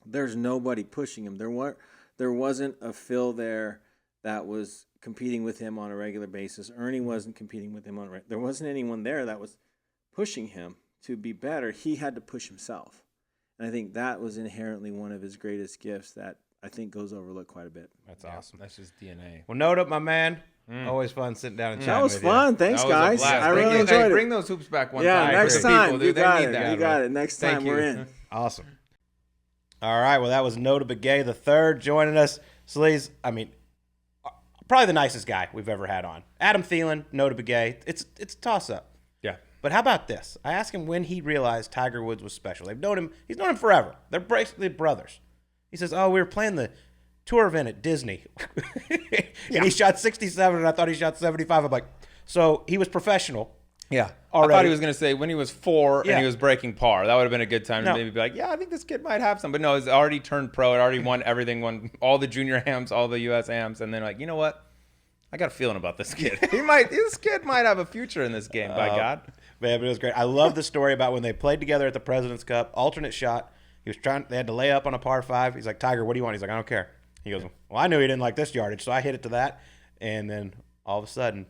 Speaker 3: there's nobody pushing him. There wasn't a Phil there that was competing with him on a regular basis. Ernie wasn't competing with him there wasn't anyone there that was pushing him to be better. He had to push himself. And I think that was inherently one of his greatest gifts that I think goes overlooked quite a bit.
Speaker 1: That's awesome.
Speaker 2: That's just DNA.
Speaker 1: Well, Notah, my man. Always fun sitting down and chatting
Speaker 3: That was
Speaker 1: with
Speaker 3: fun.
Speaker 1: you.
Speaker 3: Thanks,
Speaker 2: That was a
Speaker 3: guys.
Speaker 2: blast.
Speaker 3: I really enjoyed it.
Speaker 2: Bring those hoops back one
Speaker 3: Yeah,
Speaker 2: time.
Speaker 3: next
Speaker 2: for the
Speaker 3: time.
Speaker 2: people,
Speaker 3: You
Speaker 2: dude. They
Speaker 3: got
Speaker 2: need
Speaker 3: it.
Speaker 2: that,
Speaker 3: You
Speaker 2: bro.
Speaker 3: got it. Next
Speaker 2: Thank
Speaker 3: time
Speaker 2: you.
Speaker 3: we're in.
Speaker 1: Awesome. All right. Well, that was Notah Begay III joining us. Sleaze, I mean, probably the nicest guy we've ever had on. Adam Thielen, Notah Begay. It's a toss-up.
Speaker 2: Yeah.
Speaker 1: But how about this? I asked him when he realized Tiger Woods was special. They've known him. He's known him forever. They're basically brothers. He says, "Oh, we were playing the tour event at Disney." And he shot 67, and I thought he shot 75. I'm like, so he was professional.
Speaker 2: Yeah.
Speaker 1: Already.
Speaker 2: I thought he was going to say when he was 4
Speaker 1: Yeah.
Speaker 2: and he was breaking par. That would have been a good time
Speaker 1: No.
Speaker 2: to maybe be like, yeah, I think this kid might have some. But no, he's already turned pro. It already won everything, won all the junior hams, all the U.S. hams. And then like, you know what? I got a feeling about this kid. This kid might have a future in this game, by God.
Speaker 1: Man, but it was great. I love the story about when they played together at the President's Cup, alternate shot. They had to lay up on a par 5. He's like, "Tiger, what do you want?" He's like, "I don't care." He goes, "Well, I knew he didn't like this yardage, so I hit it to that." And then all of a sudden,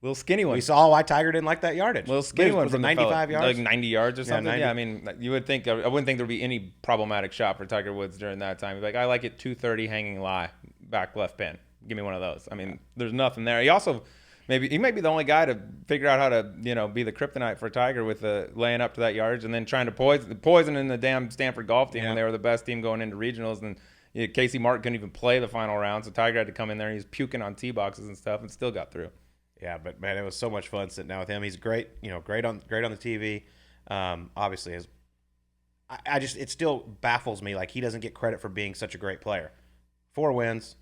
Speaker 2: Little skinny one.
Speaker 1: we saw why Tiger didn't like that yardage.
Speaker 2: Little skinny one
Speaker 1: was
Speaker 2: from
Speaker 1: it
Speaker 2: the
Speaker 1: 95
Speaker 2: fella.
Speaker 1: yards?
Speaker 2: Like 90 yards or something.
Speaker 1: 90.
Speaker 2: Yeah, I mean, you would think, I wouldn't think there would be any problematic shot for Tiger Woods during that time. He'd be like, "I like it 230 hanging lie, back left pin. Give me one of those." I mean, there's nothing there. He also, he might be the only guy to figure out how to, be the kryptonite for Tiger with laying up to that yardage and then trying to poison in the damn Stanford golf team when they were the best team going into regionals. And Casey Martin couldn't even play the final round, so Tiger had to come in there and he was puking on tee boxes and stuff and still got through.
Speaker 1: Yeah, but man, it was so much fun sitting down with him. He's great, great on the TV. Obviously, it still baffles me like he doesn't get credit for being such a great player. 4 wins.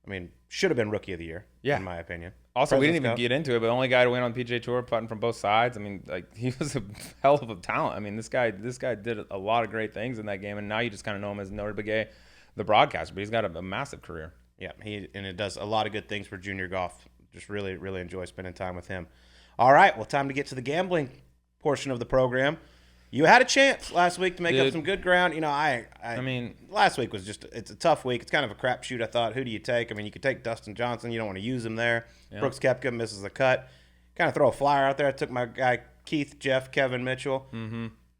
Speaker 1: I mean, should have been Rookie of the Year, in my opinion.
Speaker 2: Also, we didn't even
Speaker 1: President's
Speaker 2: get into it, but the only guy to win on PGA Tour, putting from both sides. I mean, like he was a hell of a talent. I mean, this guy did a lot of great things in that game, and now you just kind of know him as Notah Begay, the broadcaster. But he's got a massive career.
Speaker 1: Yeah, it does a lot of good things for junior golf. Just really, really enjoy spending time with him. All right, well, time to get to the gambling portion of the program. You had a chance last week to make up some good ground. I mean, last week was it's a tough week. It's kind of a crapshoot, I thought. Who do you take? I mean, you could take Dustin Johnson. You don't want to use him there. Yeah. Brooks Koepka misses the cut. Kind of throw a flyer out there. I took my guy Keith, Jeff, Kevin Mitchell.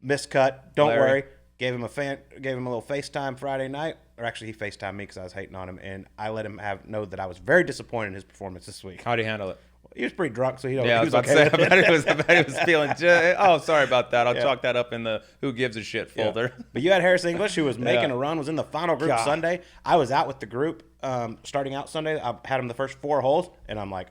Speaker 1: Missed cut. Don't worry. Gave him a little FaceTime Friday night. Or actually, he FaceTimed me because I was hating on him. And I let him know that I was very disappointed in his performance this week.
Speaker 2: How'd he handle it?
Speaker 1: He was pretty drunk, so he
Speaker 2: I
Speaker 1: was
Speaker 2: was
Speaker 1: okay.
Speaker 2: I bet he was feeling. Sorry about that. I'll chalk that up in the who gives a shit folder.
Speaker 1: Yeah. But you had Harris English, who was making a run, was in the final group Sunday. I was out with the group starting out Sunday. I had him the first 4 holes, and I'm like,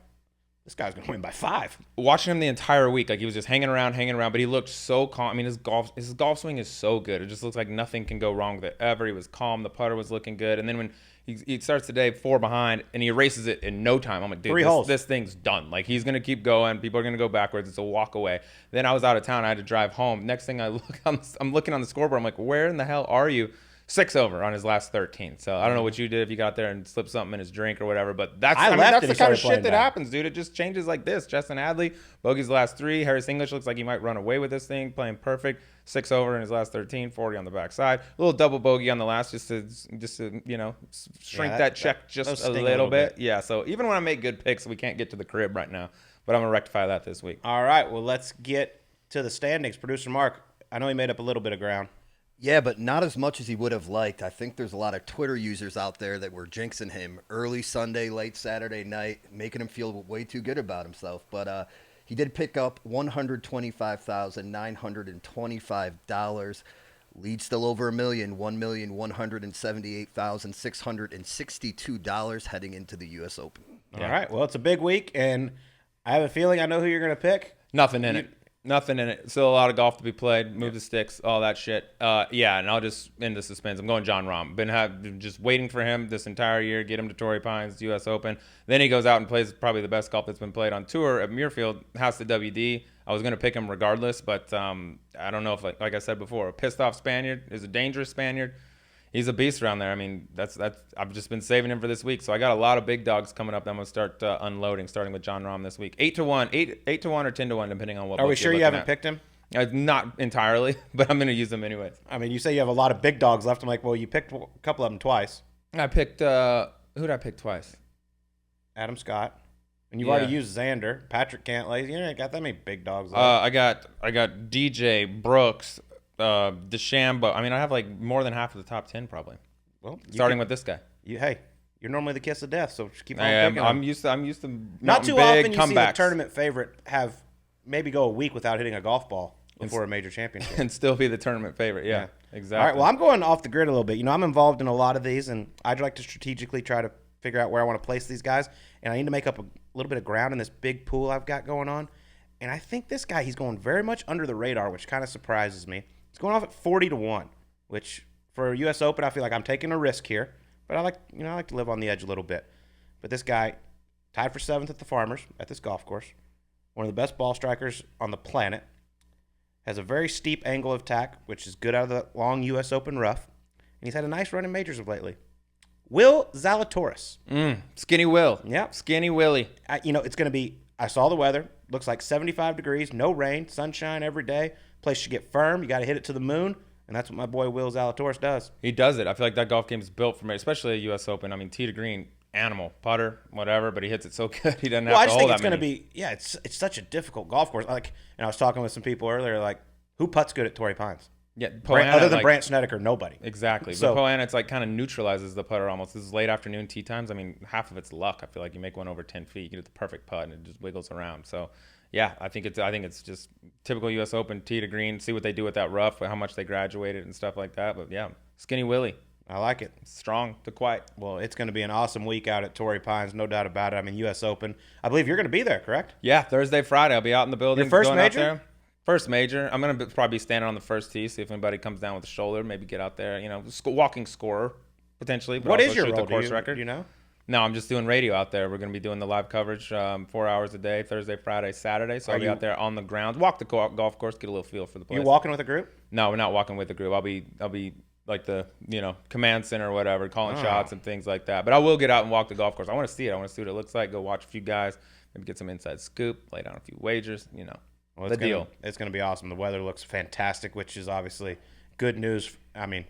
Speaker 1: this guy's going to win by 5.
Speaker 2: Watching him the entire week, like he was just hanging around, but he looked so calm. I mean, his golf swing is so good. It just looks like nothing can go wrong with it ever. He was calm. The putter was looking good. And then when he starts the day 4 behind and he erases it in no time, I'm like, dude, this thing's done. Like he's going to keep going. People are going to go backwards. It's a walk away. Then I was out of town. I had to drive home. Next thing I'm looking on the scoreboard. I'm like, where in the hell are you? 6 over on his last 13. So I don't know what you did if you got there and slipped something in his drink or whatever, but that's the kind of shit that happens, dude. It just changes like this. Justin Hadley, bogeys the last 3. Harris English looks like he might run away with this thing, playing perfect. 6 over in his last 13, 40 on the backside. A little double bogey on the last just to shrink that check just a little bit. Yeah, so even when I make good picks, we can't get to the crib right now. But I'm going to rectify that this week.
Speaker 1: All right, well, let's get to the standings. Producer Mark, I know he made up a little bit of ground.
Speaker 4: Yeah, but not as much as he would have liked. I think there's a lot of Twitter users out there that were jinxing him early Sunday, late Saturday night, making him feel way too good about himself. But he did pick up $125,925. Lead still over $1 million, $1,178,662 heading into the U.S. Open.
Speaker 1: Yeah. All right, well, it's a big week, and I have a feeling I know who you're going to pick.
Speaker 2: Nothing in it. Nothing in it. Still a lot of golf to be played. Move the sticks, all that shit. Yeah, and I'll just end the suspense. I'm going Jon Rahm. Been just waiting for him this entire year, get him to Torrey Pines, U.S. Open. Then he goes out and plays probably the best golf that's been played on tour at Muirfield, House to WD. I was going to pick him regardless, but I don't know if, like I said before, a pissed-off Spaniard is a dangerous Spaniard. He's a beast around there. I mean, that's I've just been saving him for this week. So I got a lot of big dogs coming up that I'm going to start unloading, starting with Jon Rahm this week. 8-1 or 10-1, depending on what.
Speaker 1: Are we sure you haven't picked him?
Speaker 2: Not entirely, but I'm going to use them anyways.
Speaker 1: I mean, you say you have a lot of big dogs left. I'm like, well, you picked a couple of them twice.
Speaker 2: I picked who did I pick twice?
Speaker 1: Adam Scott. And you've already used Xander, Patrick Cantlay. You ain't got that many big dogs left.
Speaker 2: I got DJ Brooks, DeChambeau. I mean, I have like more than half of the top 10 probably. Well, starting with this guy.
Speaker 1: Hey, you're normally the kiss of death, so just keep on picking.
Speaker 2: I'm used to
Speaker 1: not too
Speaker 2: big
Speaker 1: often you
Speaker 2: comebacks.
Speaker 1: see the tournament favorite have maybe go a week without hitting a golf ball before a major championship
Speaker 2: and still be the tournament favorite. Yeah, exactly.
Speaker 1: All right, well, I'm going off the grid a little bit. You know, I'm involved in a lot of these, and I'd like to strategically try to figure out where I want to place these guys, and I need to make up a little bit of ground in this big pool I've got going on. And I think this guy, he's going very much under the radar, which kind of surprises me. He's going off at 40-1, which for a U.S. Open, I feel like I'm taking a risk here. But I like to live on the edge a little bit. But this guy, tied for 7th at the Farmers at this golf course, one of the best ball strikers on the planet, has a very steep angle of attack, which is good out of the long U.S. Open rough. And he's had a nice run in majors of lately. Will Zalatoris.
Speaker 2: Skinny Will.
Speaker 1: Yep.
Speaker 2: Skinny Willie.
Speaker 1: It's going to be, I saw the weather. Looks like 75 degrees, no rain, sunshine every day. Place should get firm. You got to hit it to the moon. And that's what my boy Will Zalatoris does.
Speaker 2: He does it. I feel like that golf game is built for me, especially a U.S. Open. I mean, tee to green, animal, putter, whatever, but he hits it so good he doesn't have to hold that many.
Speaker 1: Well, I just think it's going to be, it's such a difficult golf course. And I was talking with some people earlier, like, who putts good at Torrey Pines?
Speaker 2: Yeah,
Speaker 1: other than Brandt Snedeker, nobody.
Speaker 2: Exactly.
Speaker 1: So,
Speaker 2: but Poana, it's like kind of neutralizes the putter almost. This is late afternoon tee times. I mean, half of it's luck. I feel like you make one over 10 feet, you get the perfect putt, and it just wiggles around. So, yeah, I think it's just typical U.S. Open, tee to green, see what they do with that rough, how much they graduated and stuff like that. But, yeah, Skinny Willie.
Speaker 1: I like it.
Speaker 2: Strong to quiet.
Speaker 1: Well, it's going to be an awesome week out at Torrey Pines, no doubt about it. I mean, U.S. Open. I believe you're going to be there, correct?
Speaker 2: Yeah, Thursday, Friday. I'll be out in the building.
Speaker 1: Your first major?
Speaker 2: First major. I'm going to probably be standing on the first tee, see if anybody comes down with a shoulder, maybe get out there, walking scorer, potentially. But
Speaker 1: what is your
Speaker 2: role?
Speaker 1: role?
Speaker 2: Course record.
Speaker 1: Do you know?
Speaker 2: No, I'm just doing radio out there. We're going to be doing the live coverage 4 hours a day, Thursday, Friday, Saturday. So I'll be out there on the grounds, walk the golf course, get a little feel for the place.
Speaker 1: You walking with a group?
Speaker 2: No, we're not walking with a group. I'll be like the command center or whatever, calling shots and things like that. But I will get out and walk the golf course. I want to see it. I want to see what it looks like. Go watch a few guys, maybe get some inside scoop, lay down a few wagers.
Speaker 1: Well,
Speaker 2: the deal.
Speaker 1: It's going to be awesome. The weather looks fantastic, which is obviously good news. I mean,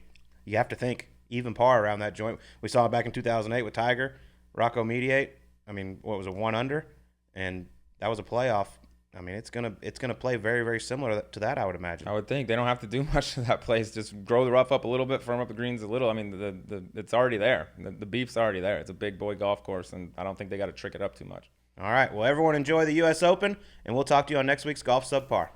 Speaker 1: you have to think even par around that joint. We saw it back in 2008 with Tiger, Rocco Mediate. I mean, what was it, 1 under, and that was a playoff. I mean, it's gonna play very, very similar to that, I would imagine.
Speaker 2: I would think they don't have to do much to that place. Just grow the rough up a little bit, firm up the greens a little. I mean, it's already there. The beef's already there. It's a big boy golf course, and I don't think they got to trick it up too much.
Speaker 1: All right. Well, everyone enjoy the U.S. Open, and we'll talk to you on next week's Golf Subpar.